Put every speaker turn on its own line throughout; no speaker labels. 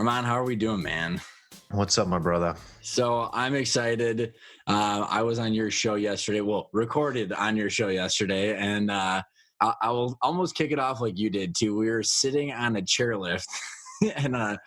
Arman, how are we doing, man?
What's up, my brother?
So I'm excited. I was on your show yesterday. Well, recorded on your show yesterday, and I will almost kick it off like you did too. We were sitting on a chairlift and the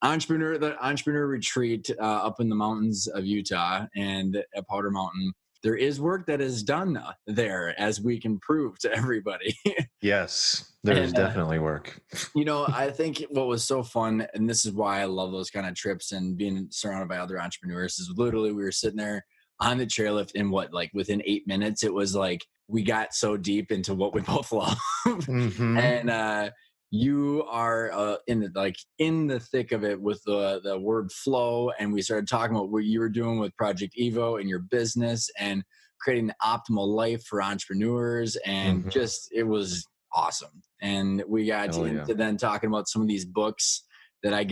entrepreneur retreat up in the mountains of Utah and at Powder Mountain. There is work that is done there, as we can prove to everybody.
Yes, there is
and
definitely work.
I think what was so fun, and this is why I love those kind of trips and being surrounded by other entrepreneurs, is literally we were sitting there on the chairlift, and like within 8 minutes, it was like we got so deep into what we both love.
Hmm.
And you are in the thick of it with the word flow, and we started talking about what you were doing with Project Evo and your business and creating the optimal life for entrepreneurs, and
Hmm.
just it was awesome. And we got
Hell yeah.
into then talking about some of these books that I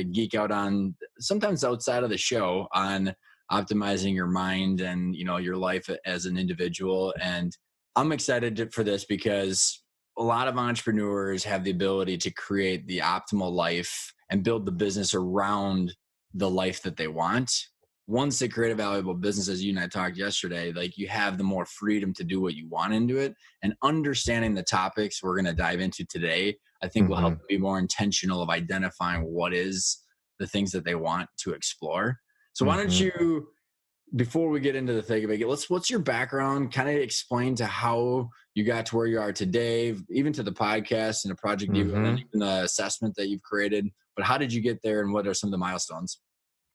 geek out on, sometimes outside of the show, on optimizing your mind and your life as an individual. And I'm excited for this because a lot of entrepreneurs have the ability to create the optimal life and build the business around the life that they want. Once they create a valuable business, as you and I talked yesterday, like, you have the more freedom to do what you want into it. And understanding the topics we're going to dive into today, I think, will help
Hmm.
them be more intentional of identifying what is the things that they want to explore. So why don't
Hmm.
you, before we get into the thick of it, what's your background? Kind of explain to how you got to where you are today, even to the podcast and the Project Evo, and then
Hmm.
even the assessment that you've created. But how did you get there, and what are some of the milestones?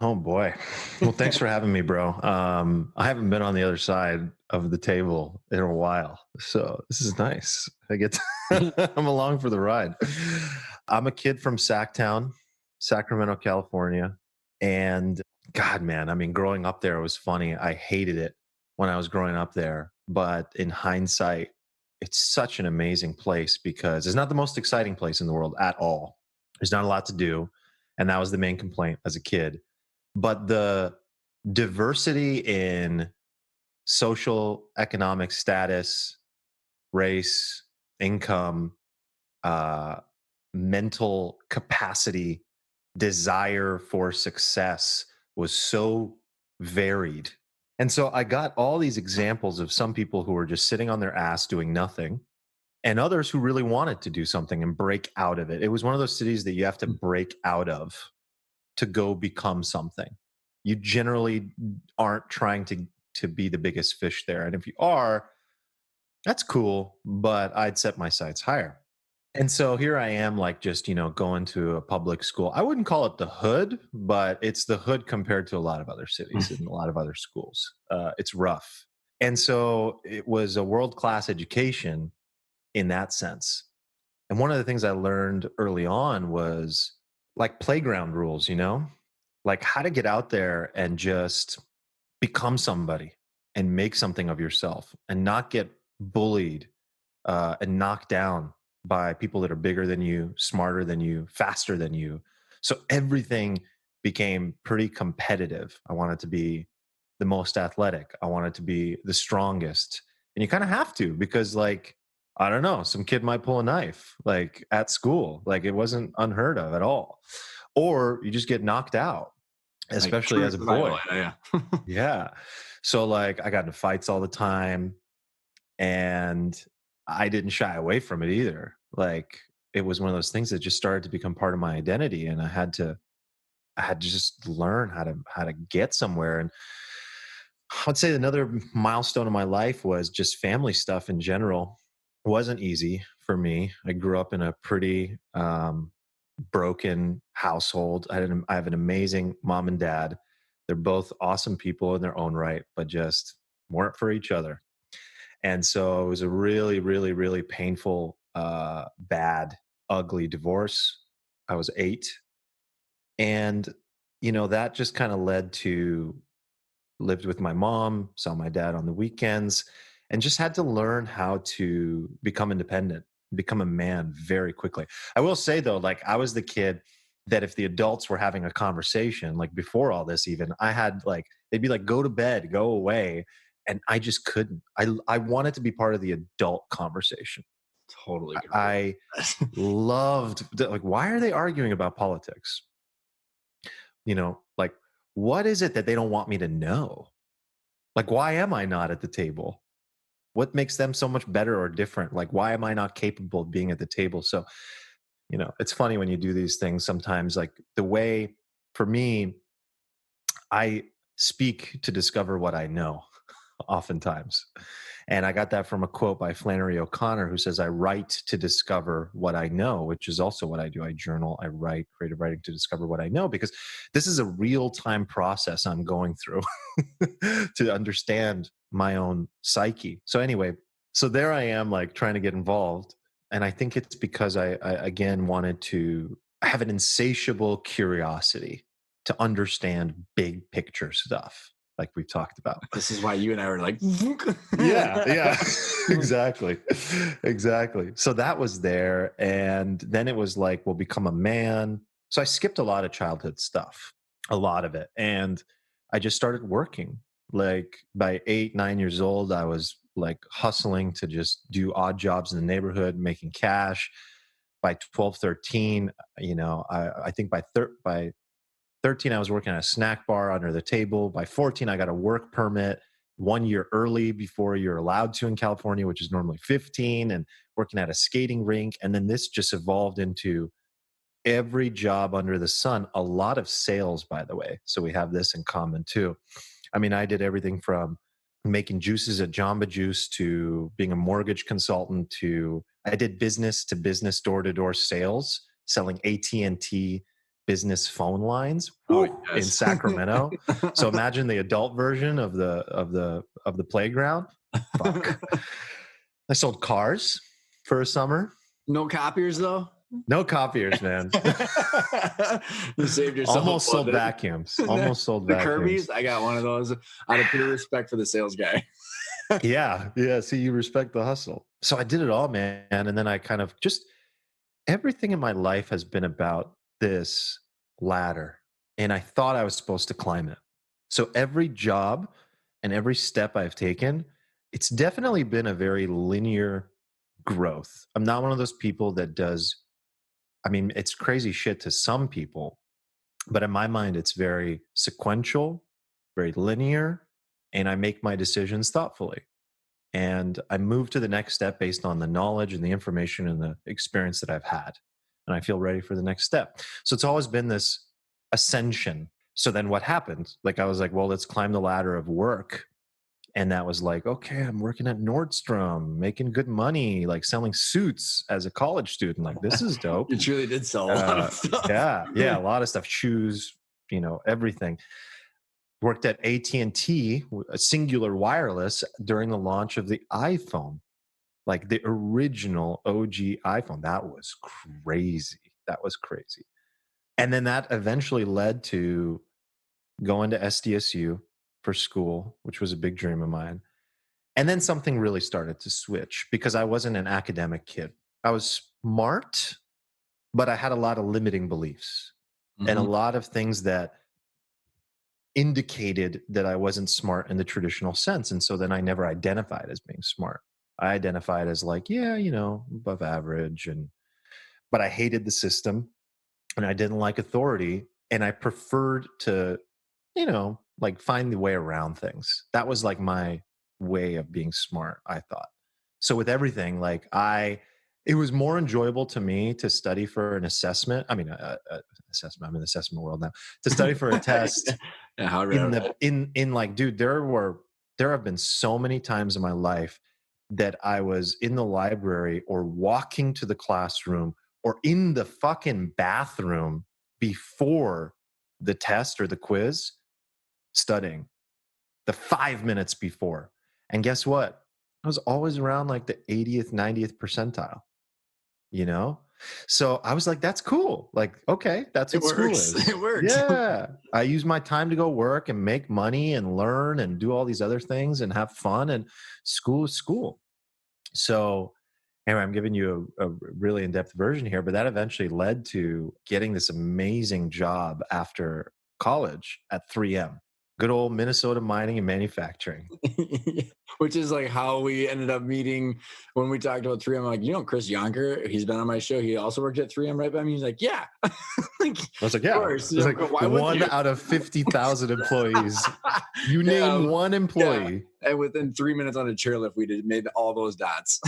Oh boy. Well, thanks for having me, bro. I haven't been on the other side of the table in a while, so this is nice. I'm along for the ride. I'm a kid from Sacktown, Sacramento, California, and God, man, I mean, growing up there was funny. I hated it when I was growing up there, but in hindsight, it's such an amazing place because it's not the most exciting place in the world at all. There's not a lot to do, and that was the main complaint as a kid, but the diversity in social economic status, race, income, uh, mental capacity, desire for success was so varied. And so I got all these examples of some people who were just sitting on their ass doing nothing, and others who really wanted to do something and break out of it. It was one of those cities that you have to break out of to go become something. You generally aren't trying to be the biggest fish there. And if you are, that's cool, but I'd set my sights higher. And so here I am, like, just, going to a public school. I wouldn't call it the hood, but it's the hood compared to a lot of other cities and a lot of other schools. It's rough. And so it was a world class education in that sense. And one of the things I learned early on was like playground rules, like how to get out there and just become somebody and make something of yourself and not get bullied and knocked down by people that are bigger than you, smarter than you, faster than you. So everything became pretty competitive. I wanted to be the most athletic. I wanted to be the strongest. And you kind of have to because, like, I don't know, some kid might pull a knife like at school. Like, it wasn't unheard of at all. Or you just get knocked out,
Like
especially
true
as a
survival,
boy.
yeah.
Yeah. So, like, I got into fights all the time, and I didn't shy away from it either. Like, it was one of those things that just started to become part of my identity, and I had to just learn how to get somewhere. And I'd say another milestone in my life was just family stuff in general. It wasn't easy for me. I grew up in a pretty broken household. I have an amazing mom and dad. They're both awesome people in their own right, but just weren't for each other. And so it was a really, really, really painful, bad, ugly divorce. I was 8. And, that just kind of led to lived with my mom, saw my dad on the weekends, and just had to learn how to become independent, become a man very quickly. I will say though, like, I was the kid that if the adults were having a conversation, like before all this, even I had like, they'd be like, go to bed, go away. And I just couldn't. I wanted to be part of the adult conversation.
Totally can relate
I
to that.
loved like, why are they arguing about politics? Like, what is it that they don't want me to know? Like, why am I not at the table? What makes them so much better or different? Like, why am I not capable of being at the table? So, it's funny when you do these things sometimes, like the way, for me, I speak to discover what I know oftentimes. And I got that from a quote by Flannery O'Conner, who says, I write to discover what I know, which is also what I do. I journal, I write, creative writing to discover what I know, because this is a real time process I'm going through to understand my own psyche. So, anyway, so there I am, like trying to get involved. And I think it's because I again wanted to have an insatiable curiosity to understand big picture stuff like we've talked about.
This is why you and I were like,
Yeah, exactly. Exactly. So that was there. And then it was like, well, become a man. So I skipped a lot of childhood stuff, a lot of it. And I just started working. Like by 8, 9 years old, I was like hustling to just do odd jobs in the neighborhood, making cash. By 12, 13, I think by 13, I was working at a snack bar under the table. By 14, I got a work permit 1 year early before you're allowed to in California, which is normally 15, and working at a skating rink. And then this just evolved into every job under the sun, a lot of sales, by the way. So we have this in common too. I mean, I did everything from making juices at Jamba Juice to being a mortgage consultant to I did business to business door to door sales, selling AT&T business phone lines
oh
in
yes.
Sacramento. So imagine the adult version of the playground. Fuck. I sold cars for a summer.
No copiers though.
No copiers, man.
You saved yourself.
Almost sold vacuums. Almost sold
the
vacuums.
Kirby's. I got one of those out of pure respect for the sales guy.
Yeah. See, you respect the hustle. So I did it all, man. And then I kind of just everything in my life has been about this ladder. And I thought I was supposed to climb it. So every job and every step I've taken, it's definitely been a very linear growth. I'm not one of those people that does, I mean, it's crazy shit to some people, but in my mind, it's very sequential, very linear, and I make my decisions thoughtfully. And I move to the next step based on the knowledge and the information and the experience that I've had. And I feel ready for the next step. So it's always been this ascension. So then what happened? Like I was like, well, let's climb the ladder of work. And that was like, okay, I'm working at Nordstrom, making good money, like selling suits as a college student. Like, this is dope.
You truly did sell a lot of stuff.
Yeah, a lot of stuff, shoes, everything. Worked at AT&T, Singular Wireless, during the launch of the iPhone, like the original OG iPhone. That was crazy. And then that eventually led to going to SDSU for school, which was a big dream of mine. And then something really started to switch because I wasn't an academic kid. I was smart, but I had a lot of limiting beliefs and a lot of things that indicated that I wasn't smart in the traditional sense. And so then I never identified as being smart. I identified as like, yeah, above average. But I hated the system and I didn't like authority. And I preferred to, like find the way around things. That was like my way of being smart, I thought. So with everything, it was more enjoyable to me to study for an assessment. I mean, assessment. I'm in the assessment world now. To study for a test in like, dude, there have been so many times in my life that I was in the library or walking to the classroom or in the fucking bathroom before the test or the quiz, studying the 5 minutes before. And guess what? I was always around like the 80th, 90th percentile, So I was like, that's cool. Like, okay, that's what school is.
It works.
Yeah. I use my time to go work and make money and learn and do all these other things and have fun. And school is school. So anyway, I'm giving you a really in-depth version here, but that eventually led to getting this amazing job after college at 3M. Good old Minnesota mining and manufacturing.
Which is like how we ended up meeting when we talked about 3M. I'm like, you know, Chris Yonker, he's been on my show. He also worked at 3M right by me. He's like, yeah. Like,
I was like,
of
yeah.
course.
It's like
Why wouldn't
one
you?
out of 50,000 employees. You
Yeah,
name one
yeah.
employee.
And within 3 minutes on a chairlift, we made all those dots.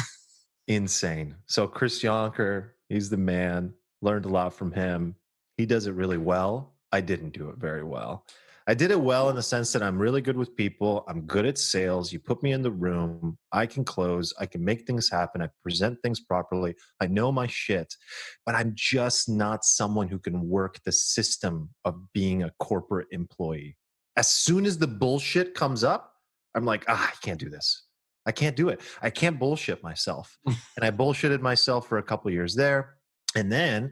Insane. So Chris Yonker, he's the man. Learned a lot from him. He does it really well. I didn't do it very well. I did it well in the sense that I'm really good with people. I'm good at sales. You put me in the room, I can close, I can make things happen, I present things properly. I know my shit, but I'm just not someone who can work the system of being a corporate employee. As soon as the bullshit comes up, I'm like, I can't do this. I can't do it. I can't bullshit myself. And I bullshitted myself for a couple of years there. And then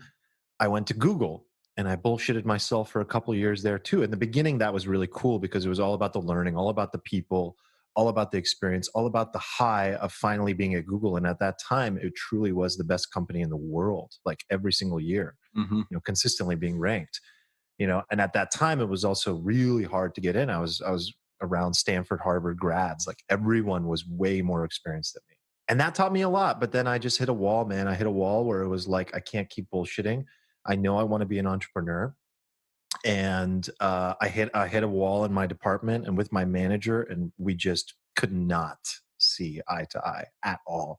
I went to Google and I bullshitted myself for a couple of years there too. In the beginning, that was really cool because it was all about the learning, all about the people, all about the experience, all about the high of finally being at Google. And at that time, it truly was the best company in the world, like every single year,
Mm-hmm.
consistently being ranked. And at that time it was also really hard to get in. I was around Stanford, Harvard grads. Like everyone was way more experienced than me. And that taught me a lot. But then I just hit a wall, man. I hit a wall where it was like, I can't keep bullshitting. I know I want to be an entrepreneur. And I hit a wall in my department and with my manager, and we just could not see eye to eye at all.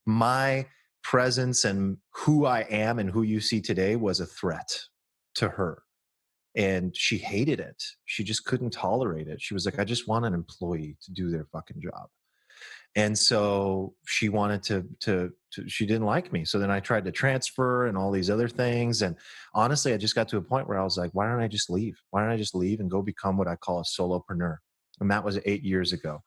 My presence and who I am and who you see today was a threat to her, and she hated it. She just couldn't tolerate it. She was like, I just want an employee to do their fucking job. And so she wanted she didn't like me. So then I tried to transfer and all these other things. And honestly, I just got to a point where I was like, why don't I just leave? Why don't I just leave and go become what I call a solopreneur? And that was 8 years ago.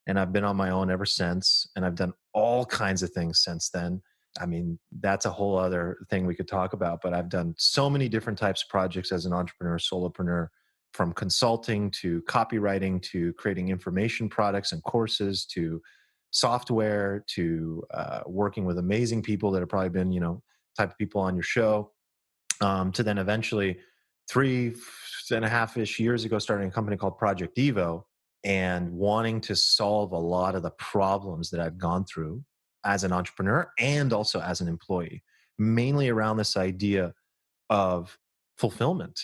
And I've been on my own ever since. And I've done all kinds of things since then. I mean, that's a whole other thing we could talk about, but I've done so many different types of projects as an entrepreneur, solopreneur, from consulting to copywriting to creating information products and courses to software to working with amazing people that have probably been, type of people on your show, to then eventually 3.5-ish years ago, starting a company called Project Evo and wanting to solve a lot of the problems that I've gone through as an entrepreneur and also as an employee, mainly around this idea of fulfillment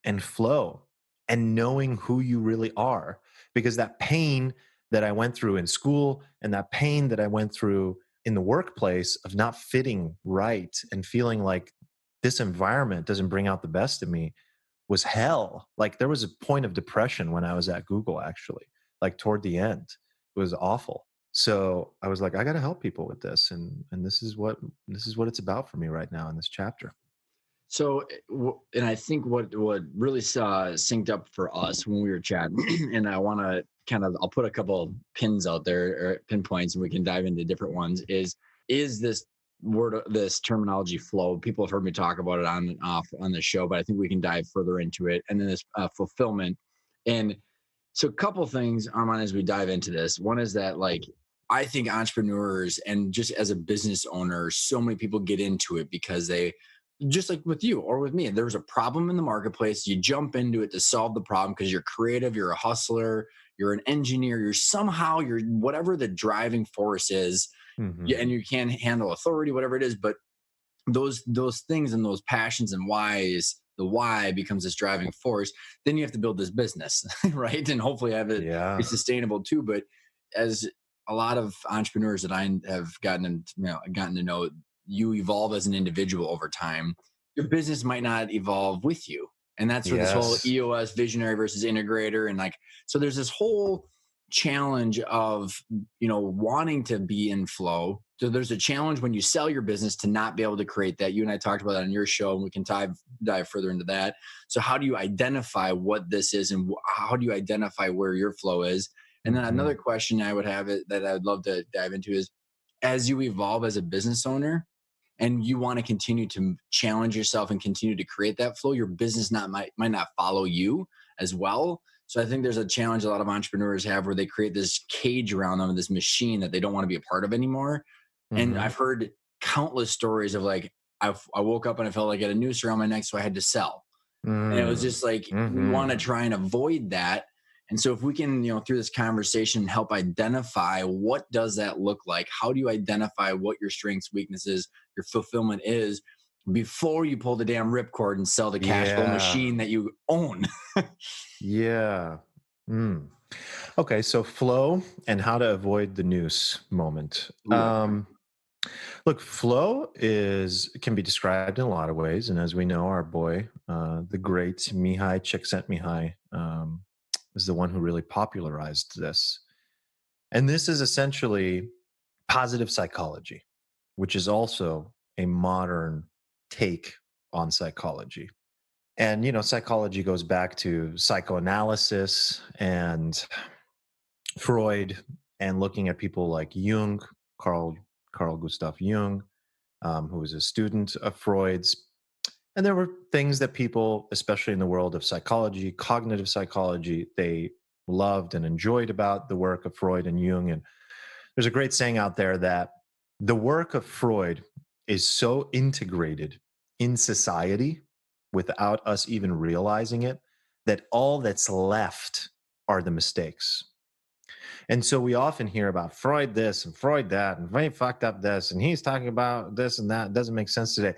and flow and knowing who you really are. Because that pain that I went through in school and that pain that I went through in the workplace of not fitting right and feeling like this environment doesn't bring out the best in me was hell. Like there was a point of depression when I was at Google, actually, like toward the end. It was awful. So I was like, I got to help people with this. And this is what it's about for me right now in this chapter.
So, and I think what really synced up for us when we were chatting, and I want to I'll put a couple pins out there or pinpoints, and we can dive into different ones. Is this terminology flow? People have heard me talk about it on and off on the show, but I think we can dive further into it. And then this fulfillment, and so a couple things, Arman, as we dive into this. One is that I think entrepreneurs and just as a business owner, so many people get into it because they, just like with you or with me, there's a problem in the marketplace. You jump into it to solve the problem because you're creative, you're a hustler, you're an engineer, you're whatever the driving force is,
Mm-hmm.
and you can handle authority, whatever it is. But those things and those passions and whys, the why becomes this driving force. Then you have to build this business, right? And hopefully have it be
Yeah.
sustainable too. But as a lot of entrepreneurs that I have gotten to know, you evolve as an individual over time. Your business might not evolve with you. And that's where this whole
Yes.
EOS, visionary versus integrator, and so there's this whole challenge of wanting to be in flow. So there's a challenge when you sell your business to not be able to create that. You and I talked about that on your show, and we can dive further into that. So how do you identify what this is, and how do you identify where your flow is? And then
Mm-hmm.
another question I would have that I'd love to dive into is, as you evolve as a business owner and you want to continue to challenge yourself and continue to create that flow, your business might not follow you as well. So I think there's a challenge a lot of entrepreneurs have where they create this cage around them, this machine that they don't want to be a part of anymore. And
Mm-hmm.
I've heard countless stories of I woke up and I felt like I had a noose around my neck, so I had to sell. And it was
Mm.
just like, we want to
Mhm.
try and avoid that. And so if we can, through this conversation, help identify what does that look like? How do you identify what your strengths, weaknesses, your fulfillment is before you pull the damn ripcord and sell the cash flow
Yeah.
machine that you own?
Yeah. Mm. Okay, so flow and how to avoid the noose moment.
Ooh, I like
Look, flow can be described in a lot of ways, and as we know, our boy, the great Mihai Csikszentmihalyi, is the one who really popularized this. And this is essentially positive psychology, which is also a modern take on psychology. And psychology goes back to psychoanalysis and Freud, and looking at people like Jung, Carl Gustav Jung, who was a student of Freud's. And there were things that people, especially in the world of psychology, cognitive psychology, they loved and enjoyed about the work of Freud and Jung. And there's a great saying out there that the work of Freud is so integrated in society without us even realizing it, that all that's left are the mistakes. And so we often hear about Freud this and Freud that, and Freud fucked up this, and he's talking about this and that. It doesn't make sense today.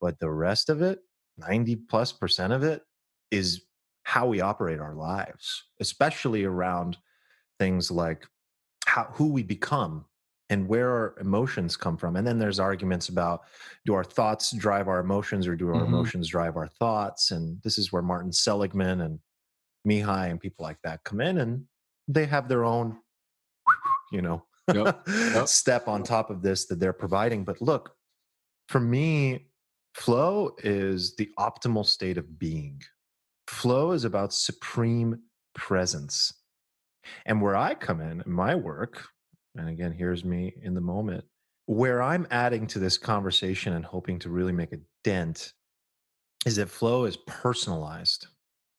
But the rest of it, 90+% of it, is how we operate our lives, especially around things like who we become and where our emotions come from. And then there's arguments about, do our thoughts drive our emotions, or do our
Mhm.
emotions drive our thoughts? And this is where Martin Seligman and Mihai and people like that come in, and they have their own you know,
Yep. Yep.
step on top of this that they're providing. But look, for me, flow is the optimal state of being. Flow is about supreme presence. And where I come in my work, and again, here's me in the moment, where I'm adding to this conversation and hoping to really make a dent is that flow is personalized.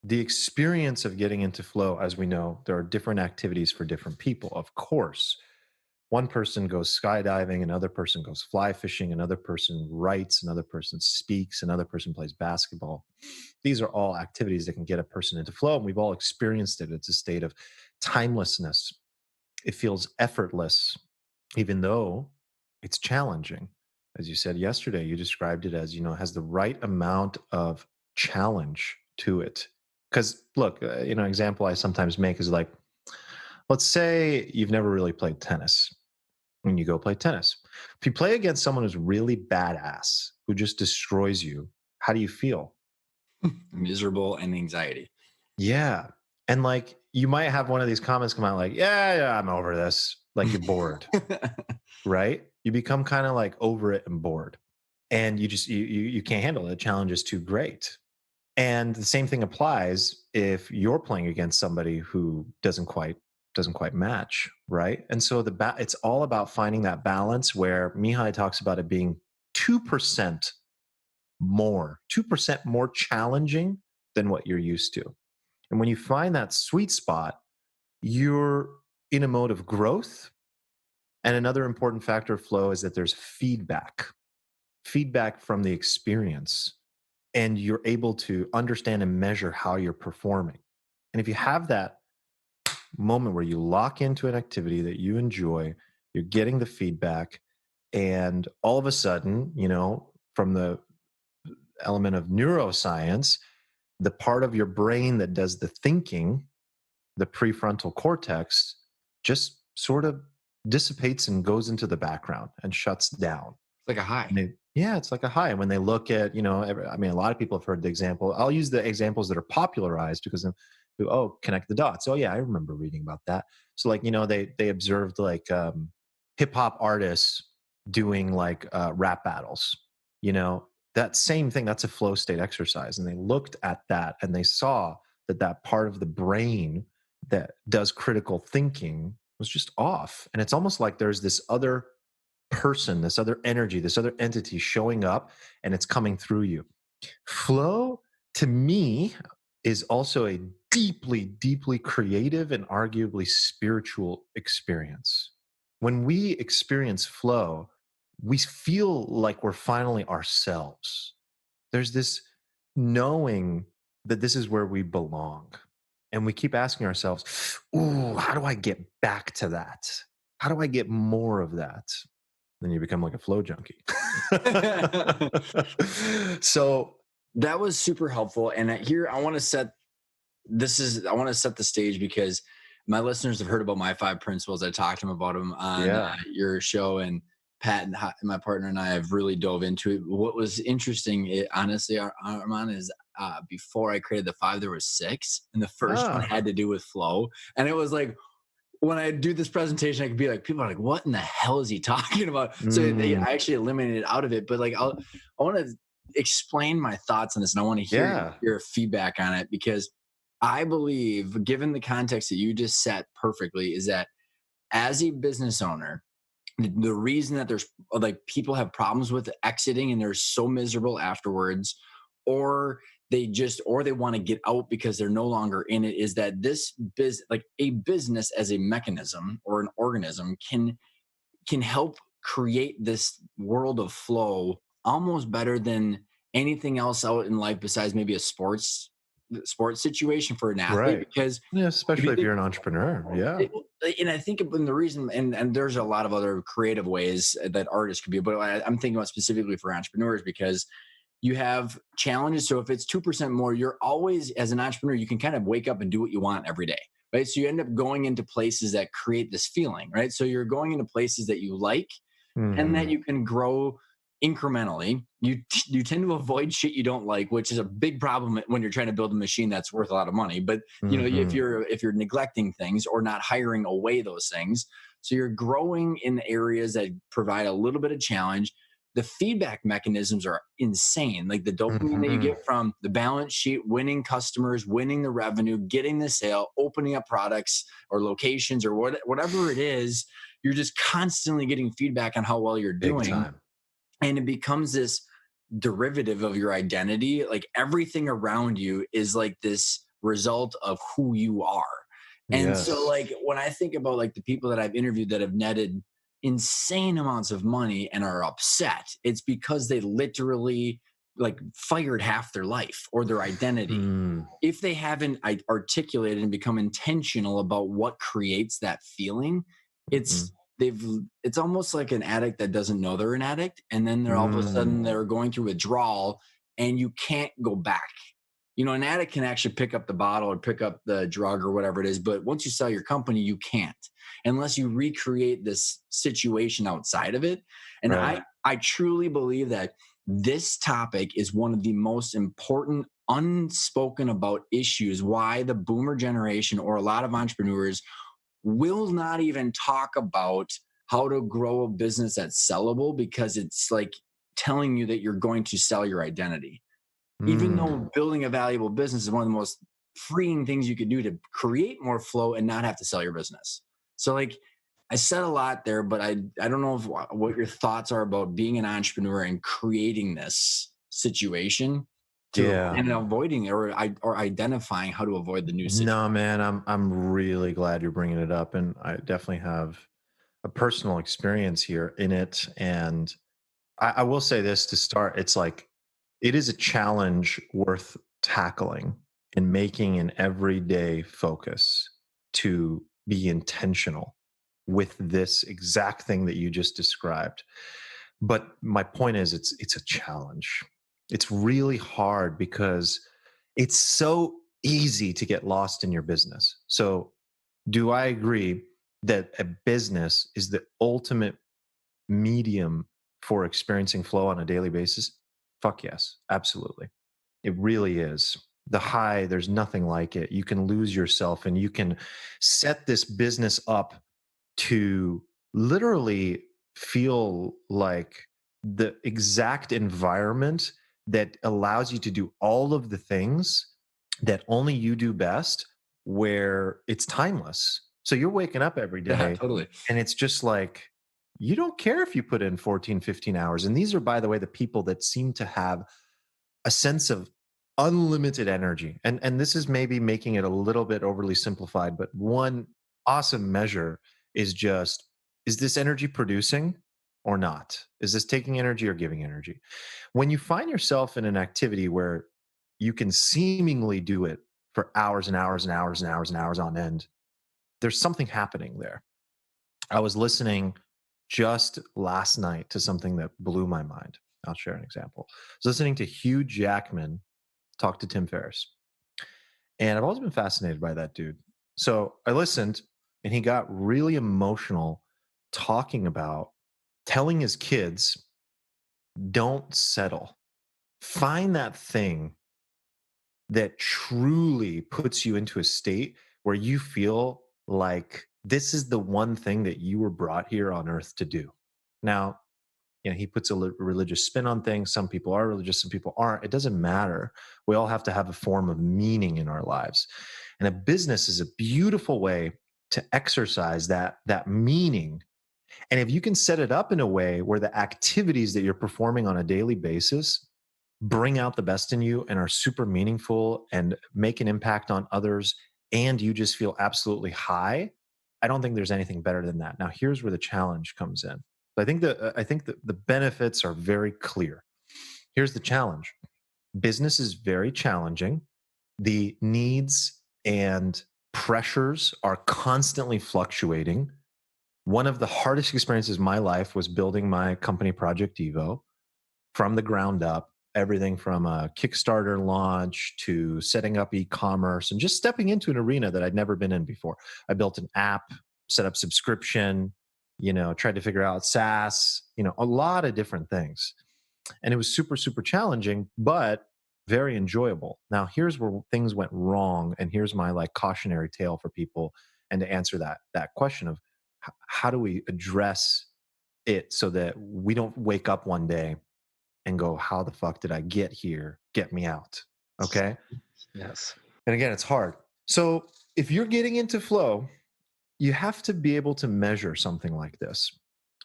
The experience of getting into flow, as we know, there are different activities for different people, of course. One person goes skydiving, another person goes fly fishing, another person writes, another person speaks, another person plays basketball. These are all activities that can get a person into flow, and we've all experienced it. It's a state of timelessness. It feels effortless, even though it's challenging. As you said yesterday, you described it as, has the right amount of challenge to it. Because look, example I sometimes make is like, let's say you've never really played tennis when you go play tennis. If you play against someone who's really badass, who just destroys you, how do you feel?
Miserable and anxiety.
Yeah. And like, you might have one of these comments come out like, yeah, I'm over this. Like, you're bored, right? You become kind of like over it and bored. And you just, you can't handle it. The challenge is too great. And the same thing applies if you're playing against somebody who doesn't quite match, right? And so it's all about finding that balance where Mihai talks about it being 2% more, 2% more challenging than what you're used to. And when you find that sweet spot, you're in a mode of growth. And another important factor of flow is that there's feedback from the experience, and you're able to understand and measure how you're performing. And if you have that moment where you lock into an activity that you enjoy, you're getting the feedback, and all of a sudden, from the element of neuroscience, the part of your brain that does the thinking, the prefrontal cortex, just sort of dissipates and goes into the background and shuts down.
Like a high.
Yeah, it's like a high. And when they look at, a lot of people have heard the example. I'll use the examples that are popularized because then, connect the dots. Oh yeah, I remember reading about that. So like, they observed like hip hop artists doing like rap battles, that same thing, that's a flow state exercise. And they looked at that and they saw that part of the brain that does critical thinking was just off. And it's almost like there's this other person, this other energy, this other entity showing up, and it's coming through you. Flow, to me, is also a deeply, deeply creative and arguably spiritual experience. When we experience flow, we feel like we're finally ourselves. There's this knowing that this is where we belong. And we keep asking ourselves, ooh, how do I get back to that? How do I get more of that? Then you become like a flow junkie. So,
That was super helpful. And here I want to set I want to set the stage because my listeners have heard about my 5 principles. I talked to them about them on
yeah.
your show, and Pat and my partner and I have really dove into it. What was interesting, honestly, Arman, is before I created the 5, there was 6, and the first one
Ah,
had to do with flow, and it was like when I do this presentation, I could be like, people are like, "What in the hell is he talking about?" So
mm,
I actually eliminated out of it. But like, I want to explain my thoughts on this, and I want to hear
yeah.
your feedback on it because I believe, given the context that you just set perfectly, is that as a business owner, the reason that there's like people have problems with exiting and they're so miserable afterwards, or they want to get out because they're no longer in it, is that like a business as a mechanism or an organism can help create this world of flow almost better than anything else out in life besides maybe a sports situation for an athlete.
Right.
Because
Yeah,
if you
especially if
think,
you're an entrepreneur. Yeah.
and I think in the reason, and there's a lot of other creative ways that artists could be, but I'm thinking about specifically for entrepreneurs because you have challenges. So if it's 2% more, you're always, as an entrepreneur, you can kind of wake up and do what you want every day, right? So you end up going into places that create this feeling, right? So you're going into places that you like and that
Hmm.
you can grow incrementally. You tend to avoid shit you don't like, which is a big problem when you're trying to build a machine that's worth a lot of money. But if
Hmm.
you're neglecting things or not hiring away those things, so you're growing in areas that provide a little bit of challenge. The feedback mechanisms are insane. Like the dopamine that you
Hmm.
get from the balance sheet, winning customers, winning the revenue, getting the sale, opening up products or locations or whatever it is, you're just constantly getting feedback on how well you're
Big
doing.
time.
And it becomes this derivative of your identity. Like everything around you is like this result of who you are. And so,
Yes.
like, when I think about like the people that I've interviewed that have netted insane amounts of money and are upset, it's because they literally like fired half their life or their identity.
Mm,
If they haven't articulated and become intentional about what creates that feeling,
mm,
it's they've it's almost like an addict that doesn't know they're an addict, and then they're all of a
mm.
sudden they're going through withdrawal and you can't go back. An addict can actually pick up the bottle or pick up the drug or whatever it is, but once you sell your company, you can't unless you recreate this situation outside of it. And
Right.
I truly believe that this topic is one of the most important unspoken about issues why the boomer generation or a lot of entrepreneurs will not even talk about how to grow a business that's sellable because it's like telling you that you're going to sell your identity. Even
Mm.
though building a valuable business is one of the most freeing things you could do to create more flow and not have to sell your business. So like I said a lot there, but I don't know what your thoughts are about being an entrepreneur and creating this situation to
Yeah.
and avoiding or identifying how to avoid the new situation.
No, man, I'm really glad you're bringing it up, and I definitely have a personal experience here in it. And I will say this to start: it's like it is a challenge worth tackling and making an everyday focus to be intentional with this exact thing that you just described. But my point is, it's a challenge. It's really hard because it's so easy to get lost in your business. So, do I agree that a business is the ultimate medium for experiencing flow on a daily basis? Fuck yes, absolutely. It really is. The high, there's nothing like it. You can lose yourself and you can set this business up to literally feel like the exact environment that allows you to do all of the things that only you do best, where it's timeless. So you're waking up every
Yeah,
day
totally.
and it's just like, you don't care if you put in 14, 15 hours. And these are, by the way, the people that seem to have a sense of unlimited energy. And this is maybe making it a little bit overly simplified, but one awesome measure is just, is this energy producing or not? Is this taking energy or giving energy? When you find yourself in an activity where you can seemingly do it for hours and hours and hours and hours and hours on end, there's something happening there. I was listening just last night to something that blew my mind. I'll share an example. I was listening to Hugh Jackman talk to Tim Ferriss. And I've always been fascinated by that dude. So I listened and he got really emotional talking about telling his kids, don't settle. Find that thing that truly puts you into a state where you feel like this is the one thing that you were brought here on earth to do. Now, he puts a religious spin on things. Some people are religious, some people aren't. It doesn't matter. We all have to have a form of meaning in our lives. And a business is a beautiful way to exercise that meaning. And if you can set it up in a way where the activities that you're performing on a daily basis bring out the best in you and are super meaningful and make an impact on others, and you just feel absolutely high, I don't think there's anything better than that. Now, here's where the challenge comes in. I think that the benefits are very clear. Here's the challenge. Business is very challenging. The needs and pressures are constantly fluctuating. One of the hardest experiences of my life was building my company, Project Evo, from the ground up, everything from a Kickstarter launch to setting up e-commerce and just stepping into an arena that I'd never been in before. I built an app, set up subscription, tried to figure out SaaS, a lot of different things. And it was super, super challenging, but very enjoyable. Now, here's where things went wrong. And here's my cautionary tale for people. And to answer that question of how do we address it so that we don't wake up one day and go, how the fuck did I get here? Get me out. Okay.
Yes.
And again, it's hard. So if you're getting into flow, you have to be able to measure something like this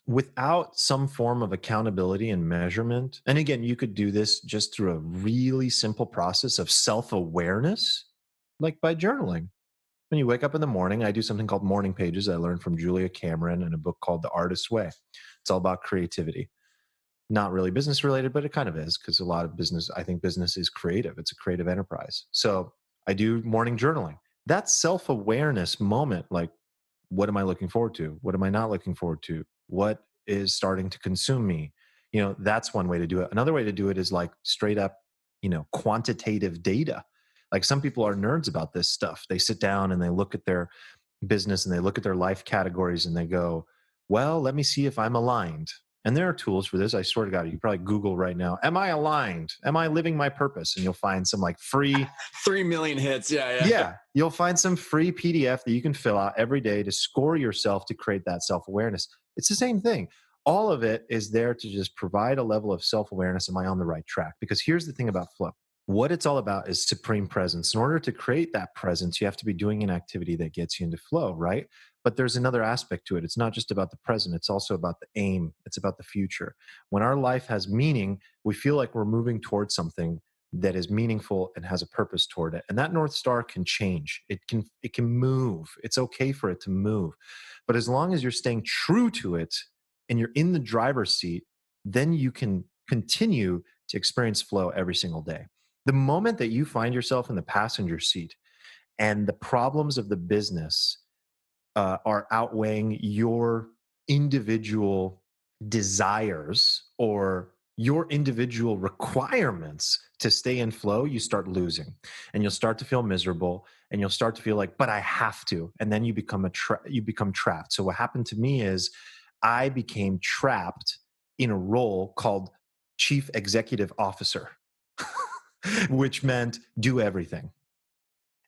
without some form of accountability and measurement. And again, you could do this just through a really simple process of self-awareness, like by journaling. When you wake up in the morning, I do something called morning pages. I learned from Julia Cameron in a book called The Artist's Way. It's all about creativity. Not really business related, but it kind of is, because a lot of business, I think business is creative. It's a creative enterprise. So I do morning journaling. That self-awareness moment, like, what am I looking forward to? What am I not looking forward to? What is starting to consume me? That's one way to do it. Another way to do it is like straight up, quantitative data. Like, some people are nerds about this stuff. They sit down and they look at their business and they look at their life categories and they go, well, let me see if I'm aligned. And there are tools for this. I swear to God, you can probably Google right now, am I aligned? Am I living my purpose? And you'll find some free
3 million hits. Yeah.
yeah, you'll find some free PDF that you can fill out every day to score yourself to create that self-awareness. It's the same thing. All of it is there to just provide a level of self-awareness. Am I on the right track? Because here's the thing about flow. What it's all about is supreme presence. In order to create that presence, you have to be doing an activity that gets you into flow, right? But there's another aspect to it. It's not just about the present. It's also about the aim. It's about the future. When our life has meaning, we feel like we're moving towards something that is meaningful and has a purpose toward it. And that North Star can change. It can move. It's okay for it to move. But as long as you're staying true to it and you're in the driver's seat, then you can continue to experience flow every single day. The moment that you find yourself in the passenger seat and the problems of the business are outweighing your individual desires or your individual requirements to stay in flow, you start losing and you'll start to feel miserable and you'll start to feel like, but I have to. And then you become you become trapped. So what happened to me is I became trapped in a role called Chief Executive Officer, which meant do everything.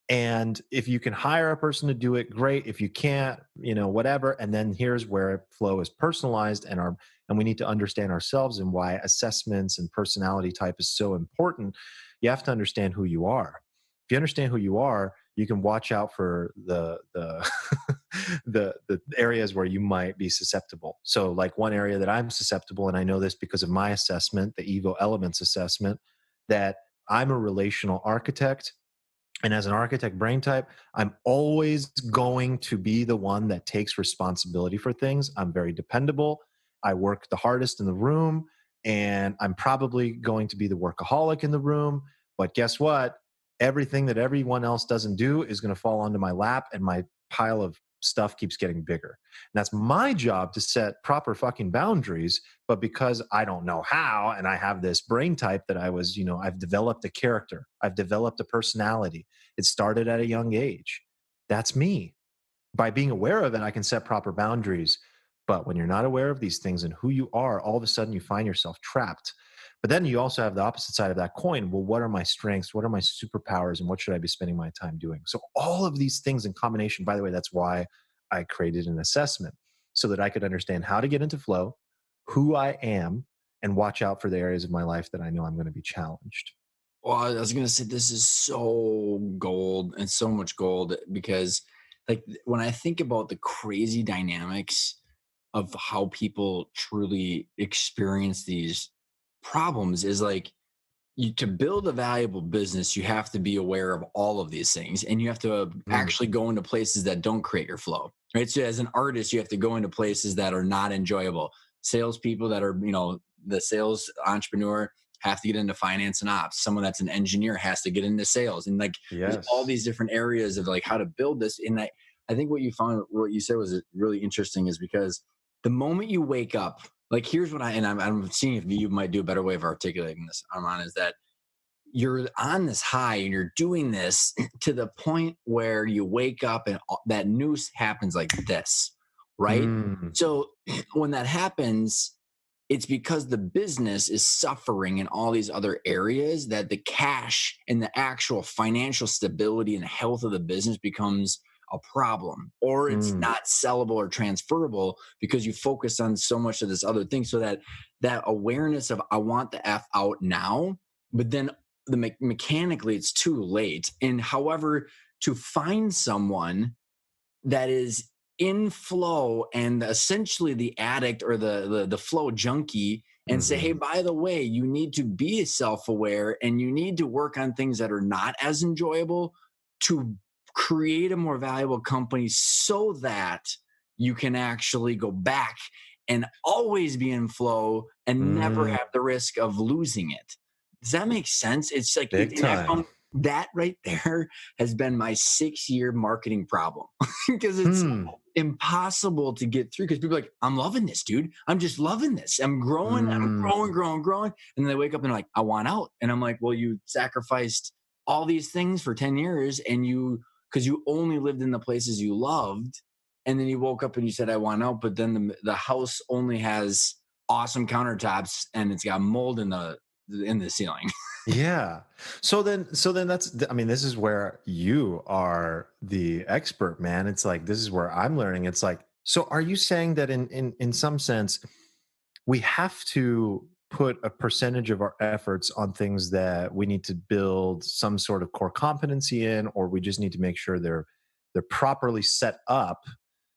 And if you can hire a person to do it, great. If you can't, whatever. And then here's where flow is personalized and we need to understand ourselves and why assessments and personality type is so important. You have to understand who you are. If you understand who you are, you can watch out for the the areas where you might be susceptible. So like one area that I'm susceptible, and I know this because of my assessment, the Evo Elements assessment, that I'm a relational architect. And as an architect brain type, I'm always going to be the one that takes responsibility for things. I'm very dependable. I work the hardest in the room, and I'm probably going to be the workaholic in the room. But guess what? everything that everyone else doesn't do is going to fall onto my lap, and my pile of stuff keeps getting bigger. And that's my job to set proper fucking boundaries. But because I don't know how, and I have this brain type that I've developed a character, I've developed a personality. It started at a young age. That's me. By being aware of it, I can set proper boundaries. But when you're not aware of these things and who you are, all of a sudden you find yourself trapped. But then you also have the opposite side of that coin. Well, what are my strengths? What are my superpowers? And what should I be spending my time doing? So, all of these things in combination, by the way, that's why I created an assessment so that I could understand how to get into flow, who I am, and watch out for the areas of my life that I know I'm going to be challenged.
Well, I was gonna say this is so gold and so much gold because, like, when I think about the crazy dynamics of how people truly experience these problems, is like, you to build a valuable business, you have to be aware of all of these things, and you have to
Mm,
actually go into places that don't create your flow, right? So, as an artist, you have to go into places that are not enjoyable. Salespeople that are, the sales entrepreneur have to get into finance and ops. Someone that's an engineer has to get into sales, and like, there's all
yes.
these different areas of like how to build this. And I think what you said was really interesting, is because the moment you wake up, like, here's what I'm seeing if you might do a better way of articulating this, Armand, is that you're on this high and you're doing this to the point where you wake up and that noose happens like this, right?
Mm,
So when that happens, it's because the business is suffering in all these other areas, that the cash and the actual financial stability and health of the business becomes a problem, or it's
mm,
not sellable or transferable because you focus on so much of this other thing. So that awareness of, I want the F out now, but then mechanically it's too late. And however, to find someone that is in flow and essentially the addict or the flow junkie, and say, hey,
hmm.
by the way, you need to be self-aware and you need to work on things that are not as enjoyable to create a more valuable company, so that you can actually go back and always be in flow and never
Mm,
have the risk of losing it. Does that make sense? It's like
big
and I
time.
found that right there has been my 6-year marketing problem because it's
Hmm.
impossible to get through, because people are like, I'm loving this, dude. I'm just loving this. I'm
Mm,
growing. And then they wake up and they're like, I want out. And I'm like, well, you sacrificed all these things for 10 years, and because you only lived in the places you loved. And then you woke up and you said, I want out. But then the house only has awesome countertops and it's got mold in the ceiling.
yeah. So then I mean, this is where you are the expert, man. It's like, this is where I'm learning. It's like, so are you saying that in some sense, we have to put a percentage of our efforts on things that we need to build some sort of core competency in, or we just need to make sure they're properly set up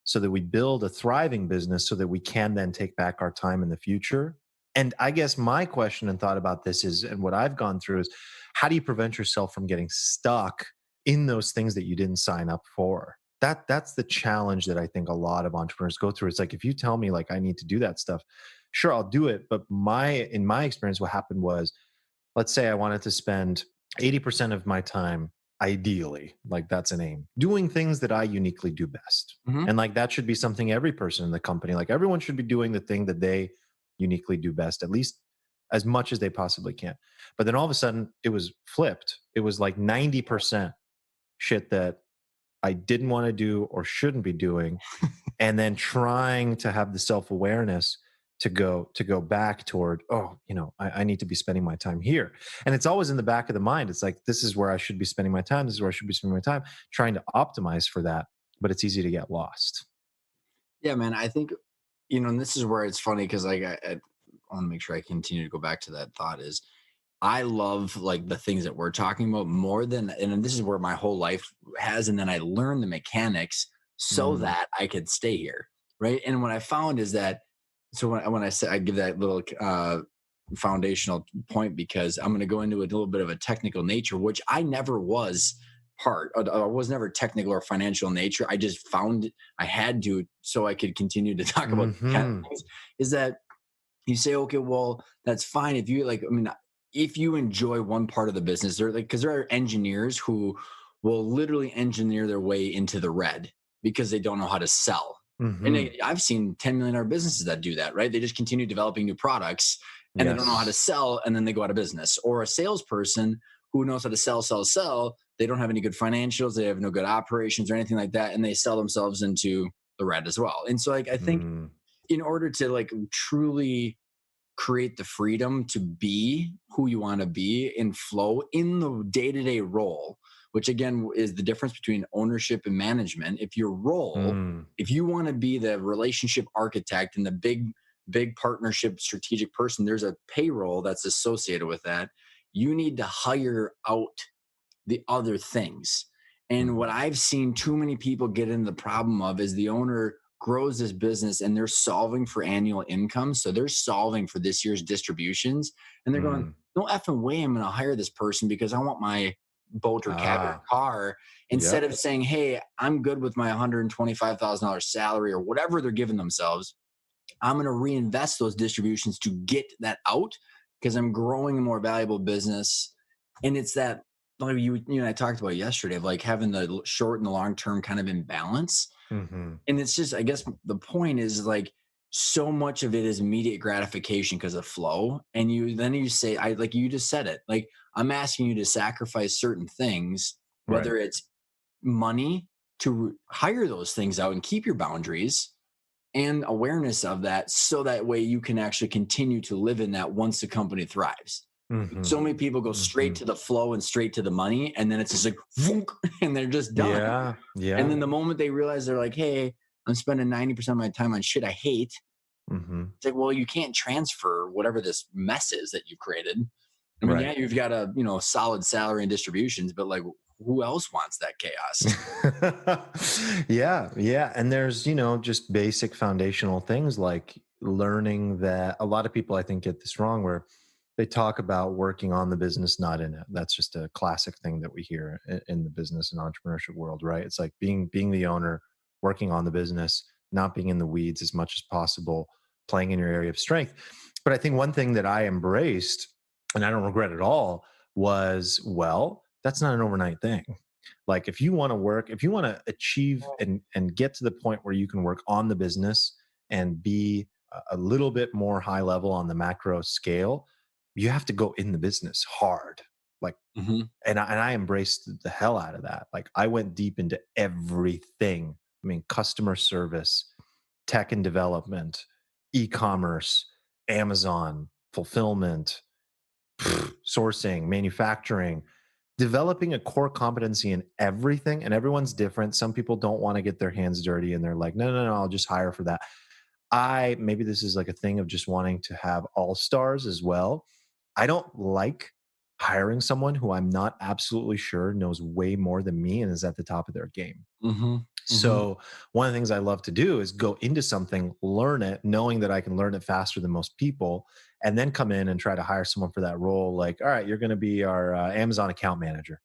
so that we build a thriving business so that we can then take back our time in the future? And I guess my question and thought about this is, and what I've gone through is, how do you prevent yourself from getting stuck in those things that you didn't sign up for? That's the challenge that I think a lot of entrepreneurs go through. It's like, if you tell me like I need to do that stuff, sure, I'll do it. But in my experience, what happened was, let's say I wanted to spend 80% of my time, ideally, like that's an aim, doing things that I uniquely do best.
Mhm.
And like that should be something every person in the company, like everyone should be doing the thing that they uniquely do best, at least as much as they possibly can. But then all of a sudden it was flipped. It was like 90% shit that I didn't want to do or shouldn't be doing, and then trying to have the self-awareness to go back toward, oh, I need to be spending my time here. And it's always in the back of the mind. It's like, this is where I should be spending my time, this is where I should be spending my time, trying to optimize for that. But it's easy to get lost.
Yeah, man. I think, and this is where it's funny, because like I want to make sure I continue to go back to that thought, is I love like the things that we're talking about more than, and this is where my whole life has, and then I learned the mechanics so
Mm,
that I could stay here, right? And what I found is that, so when I say, I give that little foundational point, because I'm going to go into a little bit of a technical nature, which I never was I was never technical or financial in nature. I just found I had to, so I could continue to talk about these kind of
hmm.
things. Is that you say, okay, well, that's fine if you like. I mean, if you enjoy one part of the business, there like because there are engineers who will literally engineer their way into the red because they don't know how to sell. And
Hmm.
I've seen $10 million businesses that do that, right? They just continue developing new products and they don't know how to
Yes.
sell, and then they go out of business. Or a salesperson who knows how to sell. They don't have any good financials, they have no good operations or anything like that, and they sell themselves into the red as well. And so, like, I think
Mm.
in order to like truly create the freedom to be who you want to be and flow in the day-to-day role, which again is the difference between ownership and management. If your role,
Mm.
if you want to be the relationship architect and the big partnership strategic person, there's a payroll that's associated with that. You need to hire out the other things. And what
Mm.
I've seen too many people get into the problem of is the owner grows this business and they're solving for annual income. So they're solving for this year's distributions. And they're going,
Mm.
no effing way I'm going to hire this person because I want my boat or cabin or
Ah,
car. Instead
yep.
of saying, hey, I'm good with my $125,000 salary or whatever they're giving themselves. I'm going to reinvest those distributions to get that out because I'm growing a more valuable business. And it's that, like you and I talked about yesterday, of like having the short and the long term kind of imbalance.
Hmm.
And it's just, I guess the point is like so much of it is immediate gratification because of flow. And you say, I like you just said it, like I'm asking you to sacrifice certain things,
Right.
whether it's money to hire those things out and keep your boundaries and awareness of that so that way you can actually continue to live in that once the company thrives.
Hmm.
So many people go straight
Hmm.
to the flow and straight to the money, and then it's just like voonk, and they're just done.
Yeah.
And
Yeah.
then the moment they realize they're like, hey, I'm spending 90% of my time on shit I hate,
Hmm.
it's like, well, you can't transfer whatever this mess is that you've created. I mean,
Right.
yeah, you've got a solid salary and distributions, but like who else wants that chaos?
Yeah, yeah. And there's, just basic foundational things like learning that a lot of people I think get this wrong where they talk about working on the business, not in it. That's just a classic thing that we hear in the business and entrepreneurship world, right? It's like being the owner, working on the business, not being in the weeds as much as possible, playing in your area of strength. But I think one thing that I embraced, and I don't regret at all, was, well, that's not an overnight thing. Like if you want to work, if you want to achieve and get to the point where you can work on the business and be a little bit more high level on the macro scale, you have to go in the business hard. Like,
Hmm.
and I embraced the hell out of that. Like I went deep into everything. I mean, customer service, tech and development, e-commerce, Amazon, fulfillment, sourcing, manufacturing, developing a core competency in everything. And everyone's different. Some people don't want to get their hands dirty and they're like, no, no, no, I'll just hire for that. Maybe this is like a thing of just wanting to have all stars as well. I don't like hiring someone who I'm not absolutely sure knows way more than me and is at the top of their game.
Hmm. Hmm.
So one of the things I love to do is go into something, learn it, knowing that I can learn it faster than most people, and then come in and try to hire someone for that role. Like, all right, you're going to be our Amazon account manager,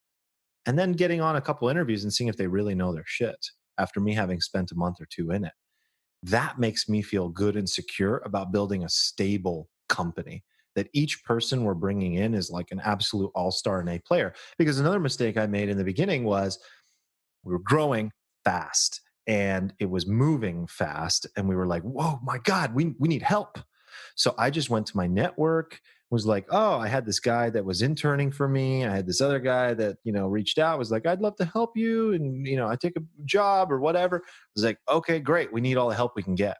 and then getting on a couple interviews and seeing if they really know their shit after me having spent a month or two in it. That makes me feel good and secure about building a stable company. That each person we're bringing in is like an absolute all-star and A player. Because another mistake I made in the beginning was we were growing fast and it was moving fast and we were like, whoa, my god, we need help. So I just went to my network, was like, oh, I had this guy that was interning for me, I had this other guy that reached out, was like, I'd love to help you, and I take a job or whatever. I was like, okay, great, we need all the help we can get.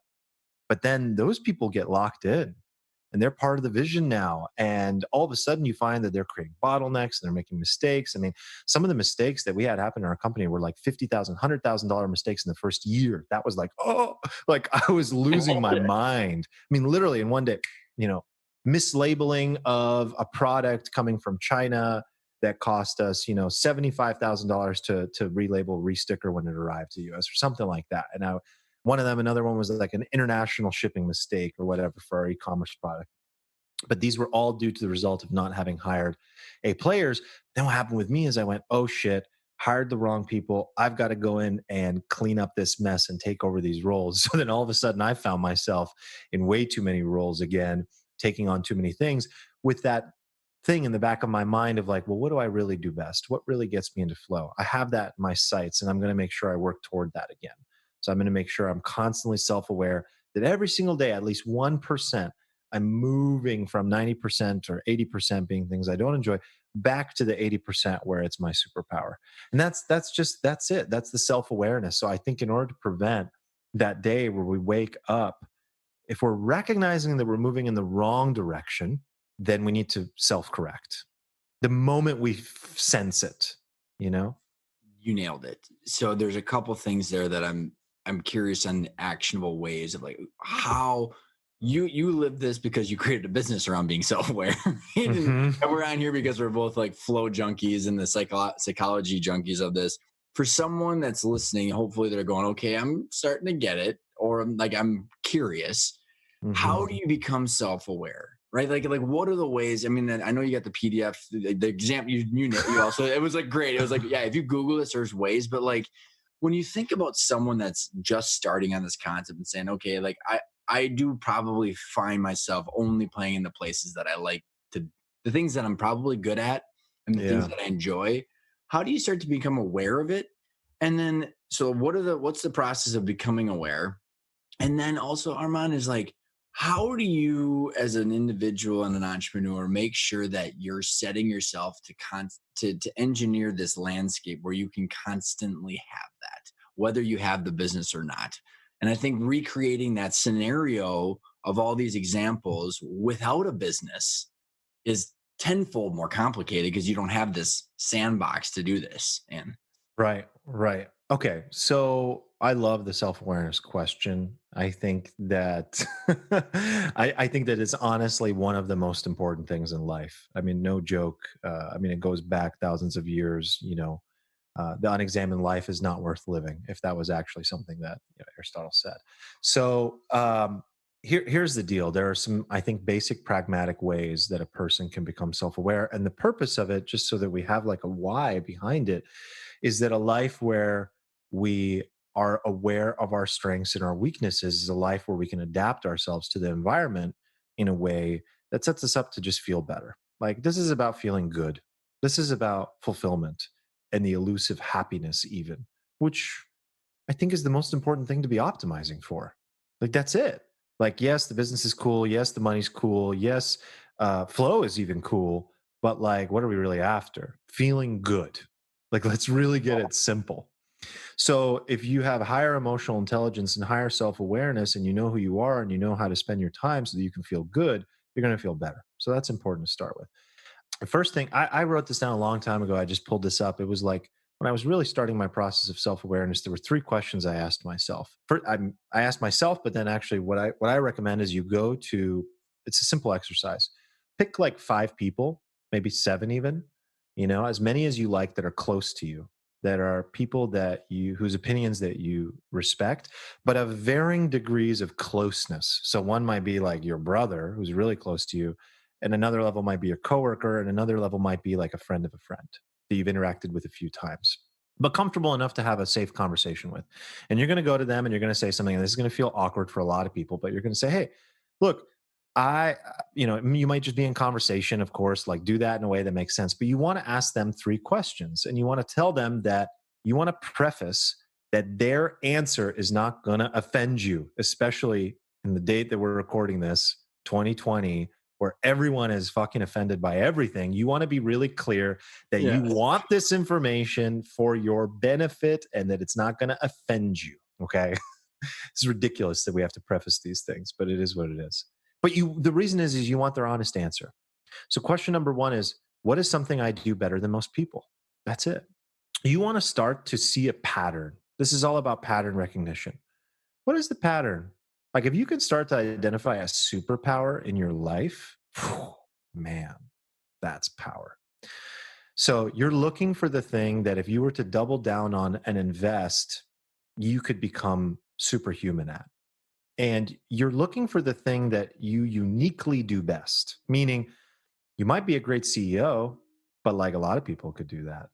But then those people get locked in and they're part of the vision now. And all of a sudden you find that they're creating bottlenecks and they're making mistakes. I mean, some of the mistakes that we had happen in our company were like $50,000, $100,000 mistakes in the first year. That was like, oh, like I was losing my mind. I mean, literally in one day, you know, mislabeling of a product coming from China that cost us, $75,000 to relabel, resticker when it arrived to US or something like that. And another one was like an international shipping mistake or whatever for our e-commerce product. But these were all due to the result of not having hired A players. Then what happened with me is I went, oh shit, hired the wrong people. I've got to go in and clean up this mess and take over these roles. So then all of a sudden I found myself in way too many roles again, taking on too many things with that thing in the back of my mind of like, well, what do I really do best? What really gets me into flow? I have that in my sights, and I'm going to make sure I work toward that again. So I'm going to make sure I'm constantly self aware that every single day, at least 1%, I'm moving from 90% or 80% being things I don't enjoy back to the 80% where it's my superpower. And that's it. That's the self awareness. So I think in order to prevent that day where we wake up, if we're recognizing that we're moving in the wrong direction, then we need to self correct the moment we sense it, you know?
You nailed it. So there's a couple things there that I'm curious on actionable ways of like how you live this because you created a business around being self-aware. And
Hmm.
we're on here because we're both like flow junkies and the psychology junkies of this. For someone that's listening, hopefully they're going, okay, I'm starting to get it, or I'm curious.
Hmm.
How do you become self-aware? Right, like what are the ways? I mean, I know you got the PDF, the example you also, it was like great. It was like, yeah, if you Google this, there's ways, but like when you think about someone that's just starting on this concept and saying, okay, like I do probably find myself only playing in the places that I like to, the things that I'm probably good at and the things
Yeah.
that I enjoy. How do you start to become aware of it? And then, so what's the process of becoming aware? And then also, Armand, is like, how do you, as an individual and an entrepreneur, make sure that you're setting yourself to engineer this landscape where you can constantly have that, whether you have the business or not? And I think recreating that scenario of all these examples without a business is tenfold more complicated because you don't have this sandbox to do this in.
Right, right. Okay, so I love the self-awareness question. I think that I think that it's honestly one of the most important things in life. I mean, no joke. I mean, it goes back thousands of years. The unexamined life is not worth living. If that was actually something that Aristotle said. So here's the deal. There are some, I think, basic pragmatic ways that a person can become self-aware, and the purpose of it, just so that we have like a why behind it, is that a life where we are aware of our strengths and our weaknesses is a life where we can adapt ourselves to the environment in a way that sets us up to just feel better. Like this is about feeling good. This is about fulfillment and the elusive happiness, even, which I think is the most important thing to be optimizing for. Like that's it. Like, yes, the business is cool. Yes, the money's cool. Yes, flow is even cool. But like, what are we really after? Feeling good. Like, let's really get it simple. So, if you have higher emotional intelligence and higher self awareness, and you know who you are and you know how to spend your time so that you can feel good, you're going to feel better. So, that's important to start with. The first thing I wrote this down a long time ago. I just pulled this up. It was like when I was really starting my process of self awareness. There were three questions I asked myself. First, I asked myself, but then actually, what I recommend is you go to. It's a simple exercise. Pick like five people, maybe seven, even. As many as you like that are close to you, that are people that you whose opinions that you respect, but of varying degrees of closeness. So one might be like your brother, who's really close to you, and another level might be your coworker, and another level might be like a friend of a friend that you've interacted with a few times, but comfortable enough to have a safe conversation with. And you're going to go to them and you're going to say something, and this is going to feel awkward for a lot of people, but you're going to say, hey, look, you might just be in conversation, of course, like do that in a way that makes sense, but you want to ask them three questions, and you want to tell them that you want to preface that their answer is not going to offend you, especially in the date that we're recording this, 2020, where everyone is fucking offended by everything. You want to be really clear that
Yeah.
you want this information for your benefit and that it's not going to offend you. Okay. It's ridiculous that we have to preface these things, but it is what it is. But the reason is you want their honest answer. So question number one is, what is something I do better than most people? That's it. You want to start to see a pattern. This is all about pattern recognition. What is the pattern? Like if you can start to identify a superpower in your life, man, that's power. So you're looking for the thing that if you were to double down on and invest, you could become superhuman at. And you're looking for the thing that you uniquely do best, meaning you might be a great CEO, but like a lot of people could do that.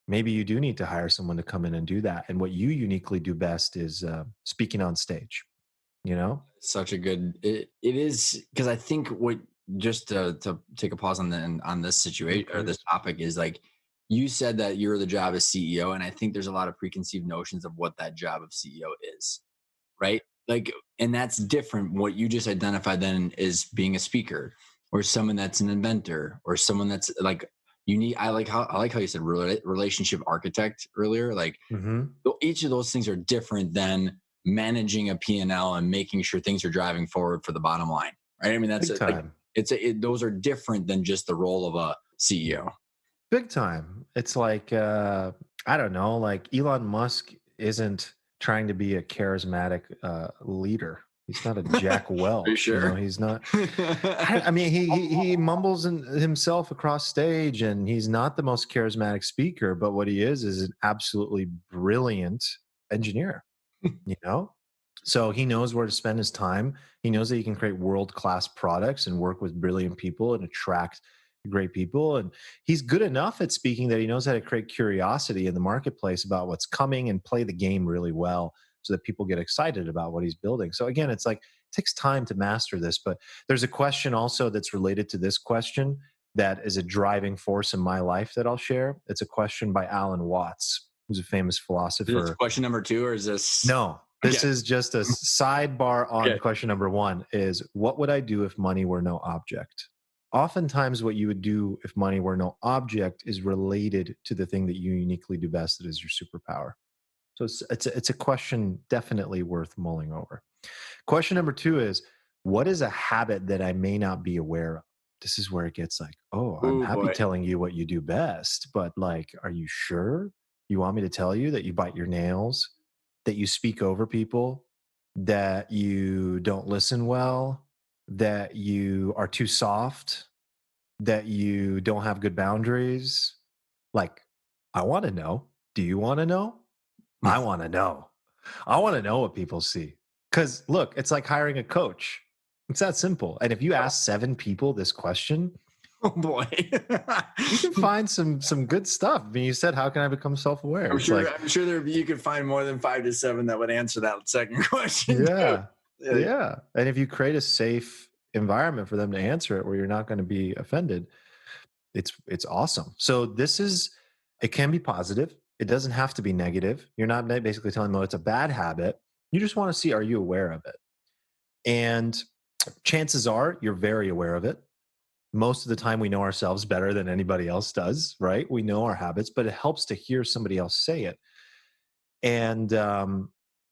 Maybe you do need to hire someone to come in and do that. And what you uniquely do best is speaking on stage, you know?
Such a good, it is because I think what just to take a pause on on this
Yeah,
situation or this
please.
topic is like you said that you're the job as CEO, and I think there's a lot of preconceived notions of what that job of CEO is, right? Like, and that's different. What you just identified then is being a speaker or someone that's an inventor or someone that's like unique. I like how you said relationship architect earlier. Like
Hmm.
each of those things are different than managing a P&L and making sure things are driving forward for the bottom line, right? I mean, that's
Big
it. Like
time.
those are different than just the role of a CEO.
Big time. It's like, I don't know, like Elon Musk isn't trying to be a charismatic leader. He's not a Jack
Are you
Welch, you know.
sure?
He's not. I mean, he mumbles himself across stage, and he's not the most charismatic speaker. But what he is an absolutely brilliant engineer. You know, so he knows where to spend his time. He knows that he can create world class products and work with brilliant people and attract great people. And he's good enough at speaking that he knows how to create curiosity in the marketplace about what's coming and play the game really well so that people get excited about what he's building. So again, it's like it takes time to master this. But there's a question also that's related to this question that is a driving force in my life that I'll share. It's a question by Alan Watts, who's a famous
Is this
philosopher.
question number two, or is this
No,
okay?
this is just a sidebar on
Okay.
question number one is what would I do if money were no object? Oftentimes, what you would do if money were no object is related to the thing that you uniquely do best, that is your superpower. So it's a question definitely worth mulling over. Question number two is what is a habit that I may not be aware of? This is where it gets like, oh, I'm
Oh
happy
boy.
telling you what you do best, but like, are you sure you want me to tell you that you bite your nails, that you speak over people, that you don't listen well, that you are too soft, that you don't have good boundaries? Like, I want to know. Do you want to know? I want to know. I want to know what people see. Because look, it's like hiring a coach. It's that simple. And if you ask seven people this question,
Oh boy.
you can find some good stuff. I mean, you said, "How can I become self-aware?"
I'm
It's
sure.
like,
I'm sure you could find more than 5 to 7 that would answer that second question too.
yeah,
Yeah.
yeah. And if you create a safe environment for them to answer it, where you're not going to be offended, it's awesome. So this is it can be positive. It doesn't have to be negative. You're not basically telling them, "Oh, it's a bad habit." You just want to see, are you aware of it? And chances are you're very aware of it. Most of the time, we know ourselves better than anybody else does, right? We know our habits, but it helps to hear somebody else say it. And,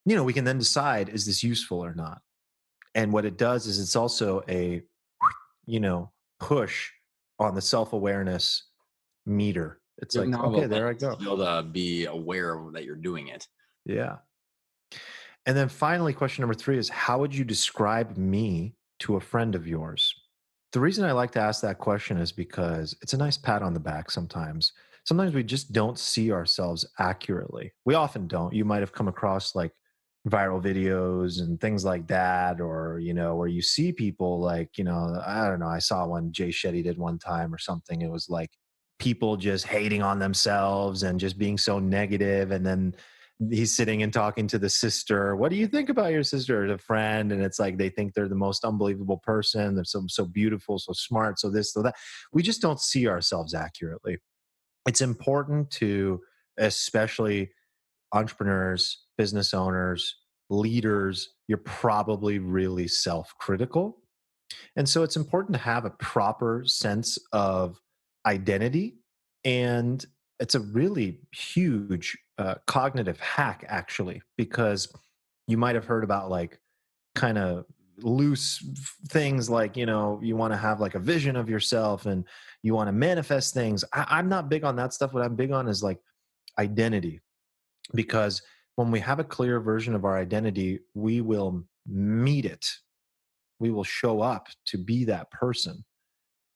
we can then decide, is this useful or not? And what it does is it's also a, you know, push on the self awareness meter. It's
You
like,
now have a
okay, there I
lens
go.
to be able to be aware of that you're doing it.
Yeah. And then finally, question number three is how would you describe me to a friend of yours? The reason I like to ask that question is because it's a nice pat on the back sometimes. Sometimes we just don't see ourselves accurately. We often don't. You might have come across like viral videos and things like that, or, where you see people like, I don't know, I saw one Jay Shetty did one time or something. It was like people just hating on themselves and just being so negative. And then he's sitting and talking to the sister. What do you think about your sister or the friend? And it's like they think they're the most unbelievable person. They're so beautiful, so smart, so this, so that. We just don't see ourselves accurately. It's important to, especially entrepreneurs, business owners, leaders, you're probably really self-critical. And so it's important to have a proper sense of identity. And it's a really huge cognitive hack, actually, because you might have heard about like kind of loose things like, you want to have like a vision of yourself and you want to manifest things. I'm not big on that stuff. What I'm big on is like identity, because when we have a clear version of our identity, we will meet it, we will show up to be that person.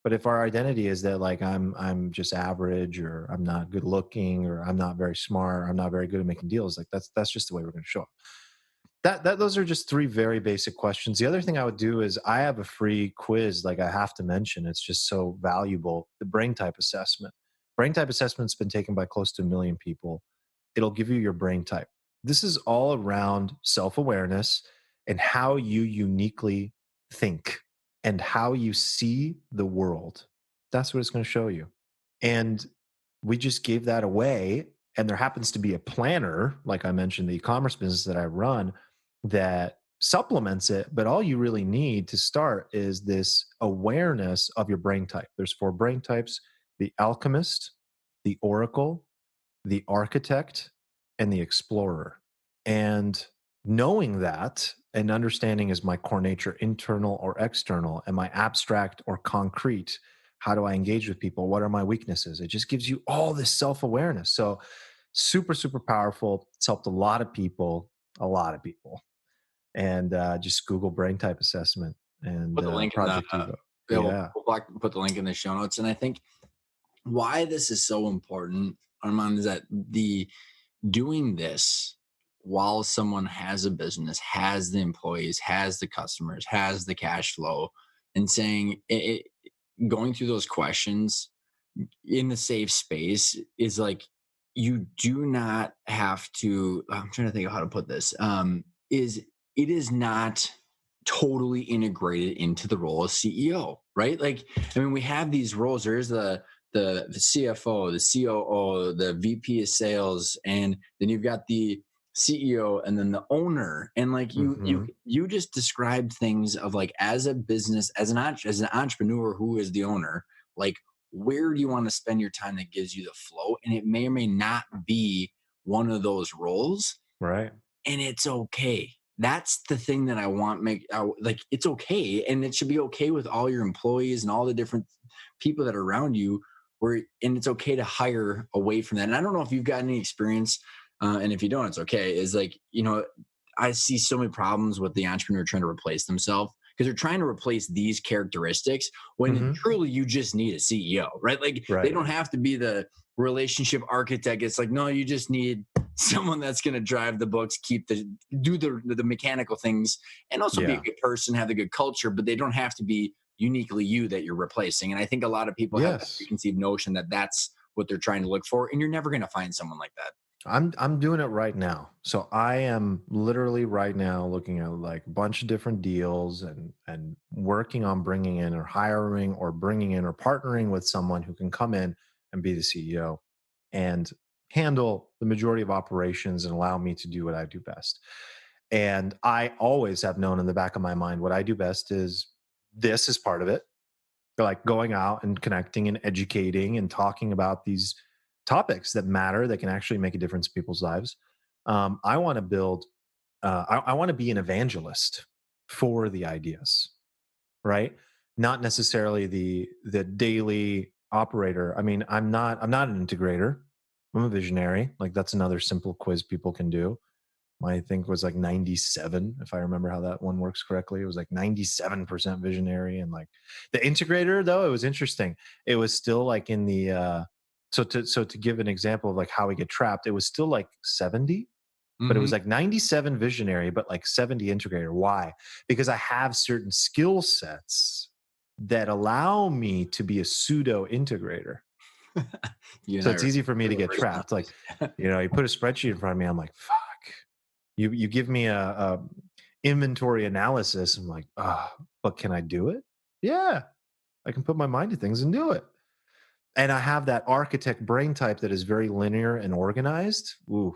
But if our identity is that like I'm just average, or I'm not good looking, or I'm not very smart, or I'm not very good at making deals, like that's just the way we're going to show up. That those are just three very basic questions. The other thing I would do is I have a free quiz, like I have to mention, it's just so valuable. The brain type assessment. Brain type assessment's been taken by close to 1 million people. It'll give you your brain type. This is all around self-awareness and how you uniquely think. and how you see the world. That's what it's going to show you. And we just gave that away. And there happens to be a planner, like I mentioned, the e-commerce business that I run, that supplements it. But all you really need to start is this awareness of your brain type. There's 4 brain types: the alchemist, the oracle, the architect, and the explorer. And knowing that and understanding, is my core nature internal or external? Am I abstract or concrete? How do I engage with people? What are my weaknesses? It just gives you all this self awareness. So, super, super powerful. It's helped a lot of people. And just Google brain type assessment and
Put the link in the
Project Evo.
yeah,
Yeah.
put the link in the show notes. And I think why this is so important, Armand, is that the doing this while someone has a business, has the employees, has the customers, has the cash flow, and saying going through those questions in the safe space is like, you do not have to, I'm trying to think of how to put this, is it is not totally integrated into the role of CEO, right? Like, I mean, we have these roles. There's the CFO, the COO, the VP of sales, and then you've got the CEO and then the owner. And like
Hmm.
you just described things of like, as a business, as an entrepreneur who is the owner, like, where do you want to spend your time that gives you the flow? And it may or may not be one of those roles,
Right.
and it's okay. That's the thing that I want like, it's okay, and it should be okay with all your employees and all the different people that are around you, where and it's okay to hire away from that. And I don't know if you've got any experience, and if you don't, it's okay. Is like, I see so many problems with the entrepreneur trying to replace themselves because they're trying to replace these characteristics when
Hmm.
truly you just need a CEO, right? Like, they
Right.
don't have to be the relationship architect. It's like, no, you just need someone that's going to drive the books, do the mechanical things, and also be a
Yeah.
good person, have a good culture, but they don't have to be uniquely you that you're replacing. And I think a lot of people have that
Yes.
preconceived notion that that's what they're trying to look for, and you're never going to find someone like that.
I'm doing it right now. So I am literally right now looking at like a bunch of different deals and working on bringing in or hiring or bringing in or partnering with someone who can come in and be the CEO and handle the majority of operations and allow me to do what I do best. And I always have known in the back of my mind what I do best is this is part of it, like going out and connecting and educating and talking about these topics that matter, that can actually make a difference in people's lives. I want to build, I want to be an evangelist for the ideas, right? Not necessarily the daily operator. I mean, I'm not an integrator. I'm a visionary. Like that's another simple quiz people can do. I think was like 97, if I remember how that one works correctly. It was like 97% visionary. And like the integrator, though, it was interesting. It was still like in the so to give an example of like how we get trapped, it was still like 70, but it
Mm-hmm.
was like 97 visionary, but like 70 integrator. Why? Because I have certain skill sets that allow me to be a pseudo integrator.
You and
So
I
it's
are
easy for me to
similar
get trapped. Like,
personalities.
you put a spreadsheet in front of me, I'm like, fuck. You give me a inventory analysis. I'm like, ah, but can I do it? Yeah, I can put my mind to things and do it. And I have that architect brain type that is very linear and organized. Ooh.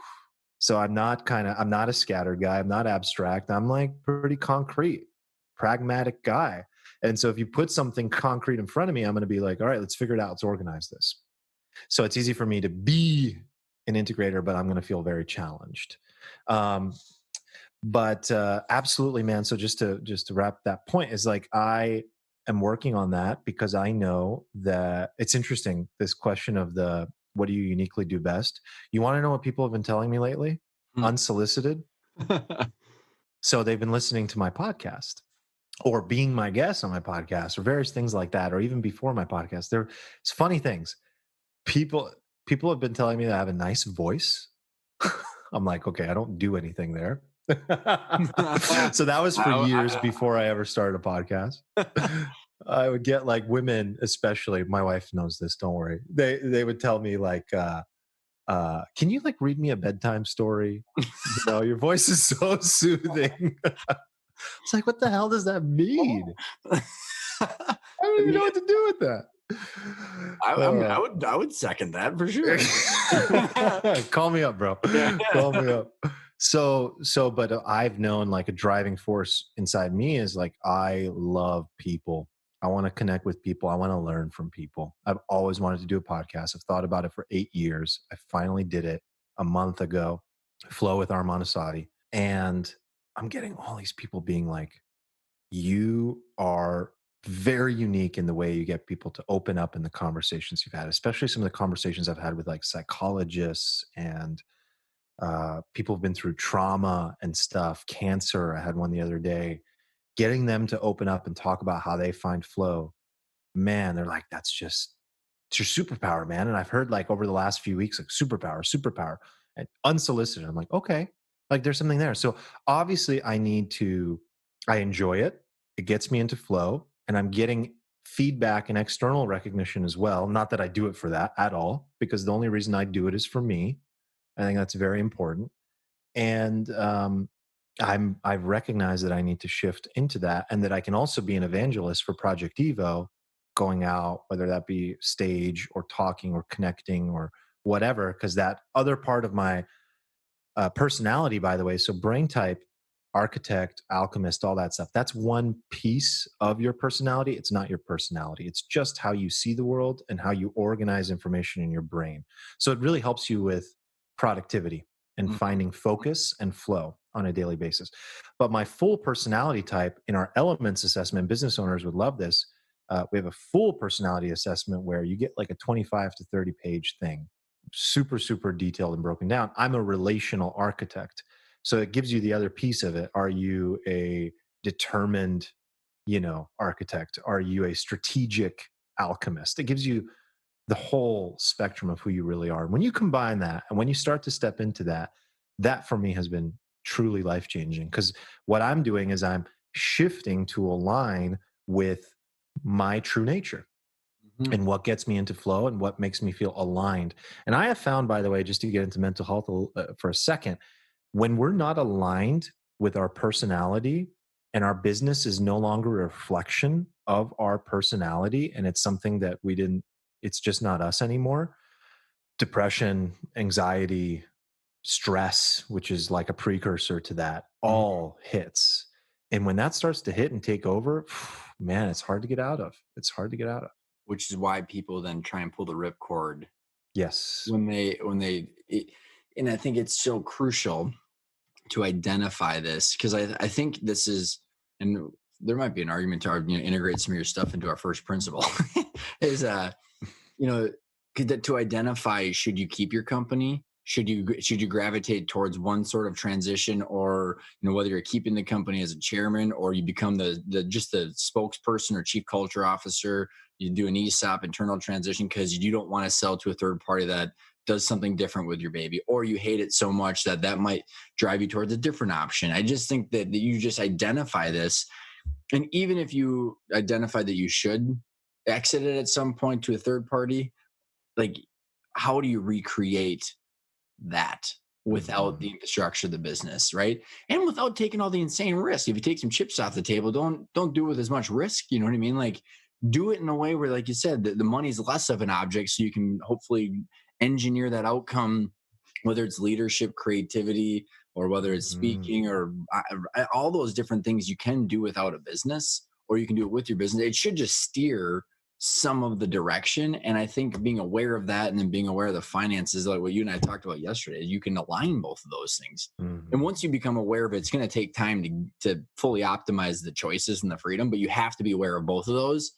So I'm not a scattered guy. I'm not abstract. I'm like pretty concrete, pragmatic guy. And so if you put something concrete in front of me, I'm going to be like, all right, let's figure it out. Let's organize this. So it's easy for me to be an integrator, but I'm going to feel very challenged. Um, but absolutely, man. So just to wrap that point is like I am working on that because I know that it's interesting, this question of the what do you uniquely do best. You want to know what people have been telling me lately, unsolicited? So they've been listening to my podcast or being my guest on my podcast or various things like that, or even before my podcast. It's funny things. People have been telling me that I have a nice voice. I'm like, okay, I don't do anything there. So that was for years before I ever started a podcast. I would get like women, especially my wife knows this, don't worry. They would tell me like, can you like read me a bedtime story? Your voice is so soothing. It's like, what the hell does that mean? I don't
I
even
mean,
know what to do with that.
I would second that for sure.
Call me up, bro.
Yeah.
Call me up. But I've known like a driving force inside me is like, I love people. I want to connect with people. I want to learn from people. I've always wanted to do a podcast. I've thought about it for 8 years. I finally did it a month ago. Flow with Arman Assadi. And I'm getting all these people being like, you are very unique in the way you get people to open up in the conversations you've had, especially some of the conversations I've had with like psychologists and people who've been through trauma and stuff, cancer. I had one the other day, getting them to open up and talk about how they find flow. Man, they're like, that's just, it's your superpower, man. And I've heard like over the last few weeks, like superpower, and unsolicited. I'm like, okay, like there's something there. So obviously I enjoy it. It gets me into flow and I'm getting feedback and external recognition as well. Not that I do it for that at all, because the only reason I do it is for me. I think that's very important. And I've recognized that I need to shift into that, and that I can also be an evangelist for Project Evo, going out, whether that be stage or talking or connecting or whatever, because that other part of my personality, by the way, so brain type, architect, alchemist, all that stuff, that's one piece of your personality. It's not your personality. It's just how you see the world and how you organize information in your brain. So it really helps you with productivity and
Mhm.
finding focus and flow on a daily basis. But my full personality type in our elements assessment, business owners would love this. We have a full personality assessment where you get like a 25 to 30 page thing, super, super detailed and broken down. I'm a relational architect. So it gives you the other piece of it. Are you a determined, architect? Are you a strategic alchemist? It gives you the whole spectrum of who you really are. When you combine that and when you start to step into that, that for me has been truly life changing, because what I'm doing is I'm shifting to align with my true nature
Mhm.
and what gets me into flow and what makes me feel aligned. And I have found, by the way, just to get into mental health for a second, when we're not aligned with our personality and our business is no longer a reflection of our personality and it's something that we didn't, it's just not us anymore. Depression, anxiety, stress, which is like a precursor to that,
Mhm.
all hits. And when that starts to hit and take over, man, it's hard to get out of. It's hard to get out of.
Which is why people then try and pull the ripcord
Yes.
and I think it's so crucial to identify this, because I think this is, and there might be an argument to integrate some of your stuff into our first principle is you know to identify, should you keep your company, should you gravitate towards one sort of transition, or whether you're keeping the company as a chairman or you become the just the spokesperson or chief culture officer, you do an ESOP, internal transition, because you don't want to sell to a third party that does something different with your baby, or you hate it so much that that might drive you towards a different option. I just think that you just identify this, and even if you identify that you should exit it at some point to a third party, like, how do you recreate that without
Mhm.
the infrastructure of the business, right? And without taking all the insane risk. If you take some chips off the table, don't do it with as much risk. You know what I mean? Like, do it in a way where, like you said, the money's less of an object, so you can hopefully engineer that outcome, whether it's leadership, creativity, or whether it's
Mhm.
speaking, or all those different things you can do without a business, or you can do it with your business. It should just steer some of the direction. And I think being aware of that, and then being aware of the finances, like what you and I talked about yesterday, you can align both of those things. And
Mhm.
once you become aware of it, it's going to take time to fully optimize the choices and the freedom, but you have to be aware of both of those.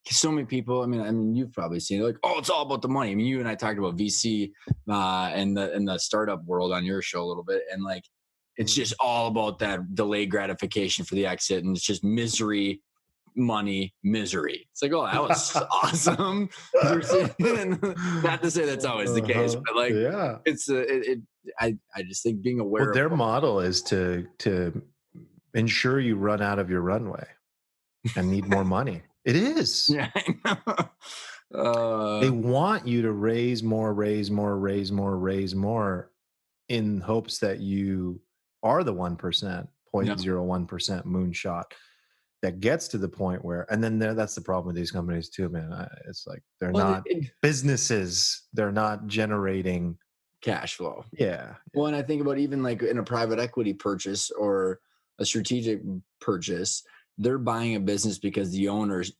'Cause so many people, I mean, you've probably seen it, like, oh, it's all about the money. I mean, you and I talked about VC and the startup world on your show a little bit, and like, it's just
Mhm.
all about that delayed gratification for the exit, and it's just misery, money, misery. It's like, oh, that was awesome. Not to say that's always the case,
Uh-huh.
but like,
Yeah.
it's I just think being
Well,
aware of
their
both.
model is to ensure you run out of your runway and need more money. It is.
Yeah, I know.
They want you to raise more, raise more, raise more, raise more in hopes that you are the 1%, 0.01% moonshot that gets to the point where, and then that's the problem with these companies too, man. It's like they're
Well,
not businesses. They're not generating
cash flow.
Yeah.
Well, and I think about even like in a private equity purchase or a strategic purchase, they're buying a business because the owners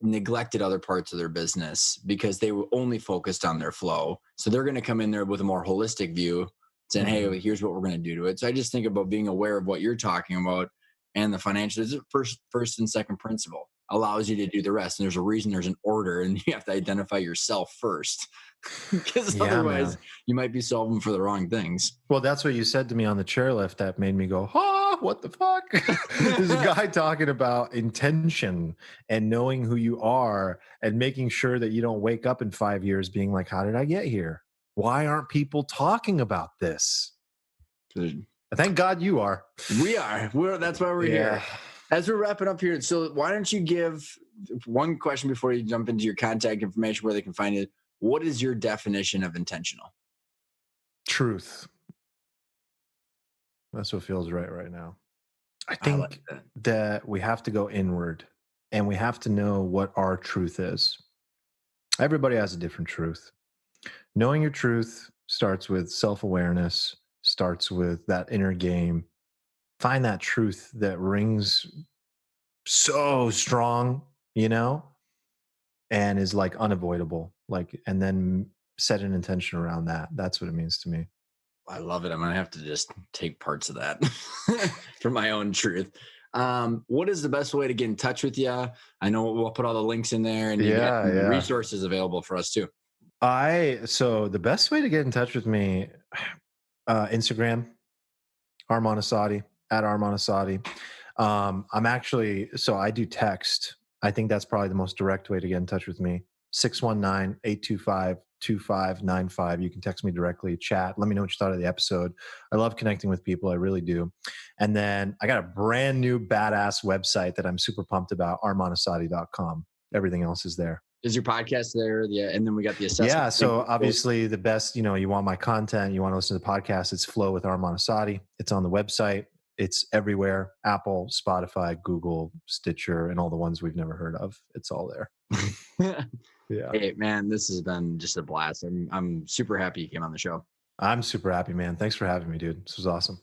neglected other parts of their business because they were only focused on their flow. So they're going to come in there with a more holistic view, saying,
Mhm.
hey, here's what we're going to do to it. So I just think about being aware of what you're talking about, and the financials. First and second principle allows you to do the rest. And there's a reason there's an order, and you have to identify yourself first, because
Yeah,
otherwise
man.
you might be solving for the wrong things.
Well, that's what you said to me on the chairlift that made me go, what the fuck? There's a guy talking about intention and knowing who you are and making sure that you don't wake up in 5 years being like, how did I get here? Why aren't people talking about this? Thank God you are.
That's why we're here. As we're wrapping up here, so why don't you give one question before you jump into your contact information, where they can find you? What is your definition of intentional?
Truth. That's what feels right now. I
I like
think
that.
that we have to go inward and we have to know what our truth is. Everybody has a different truth. Knowing your truth starts with self-awareness, starts with that inner game. Find that truth that rings so strong, and is like unavoidable. Like, and then set an intention around that. That's what it means to me.
I love it. I'm gonna have to just take parts of that for my own truth. What is the best way to get in touch with you? I know we'll put all the links in there, and you got
Yeah, yeah.
resources available for us too.
So the best way to get in touch with me, Instagram, Arman Assadi, at Arman Assadi. I'm actually, so I do text. I think that's probably the most direct way to get in touch with me. 619-825-2595. You can text me directly, chat. Let me know what you thought of the episode. I love connecting with people. I really do. And then I got a brand new badass website that I'm super pumped about, armanassadi.com. Everything else is there.
Is your podcast there? Yeah. And then we got the assessment.
Yeah. So obviously the best, you want my content, you want to listen to the podcast, it's Flow with Arman Assadi. It's on the website. It's everywhere. Apple, Spotify, Google, Stitcher, and all the ones we've never heard of. It's all there. Yeah.
Hey, man, this has been just a blast. I'm super happy you came on the show.
I'm super happy, man. Thanks for having me, dude. This was awesome.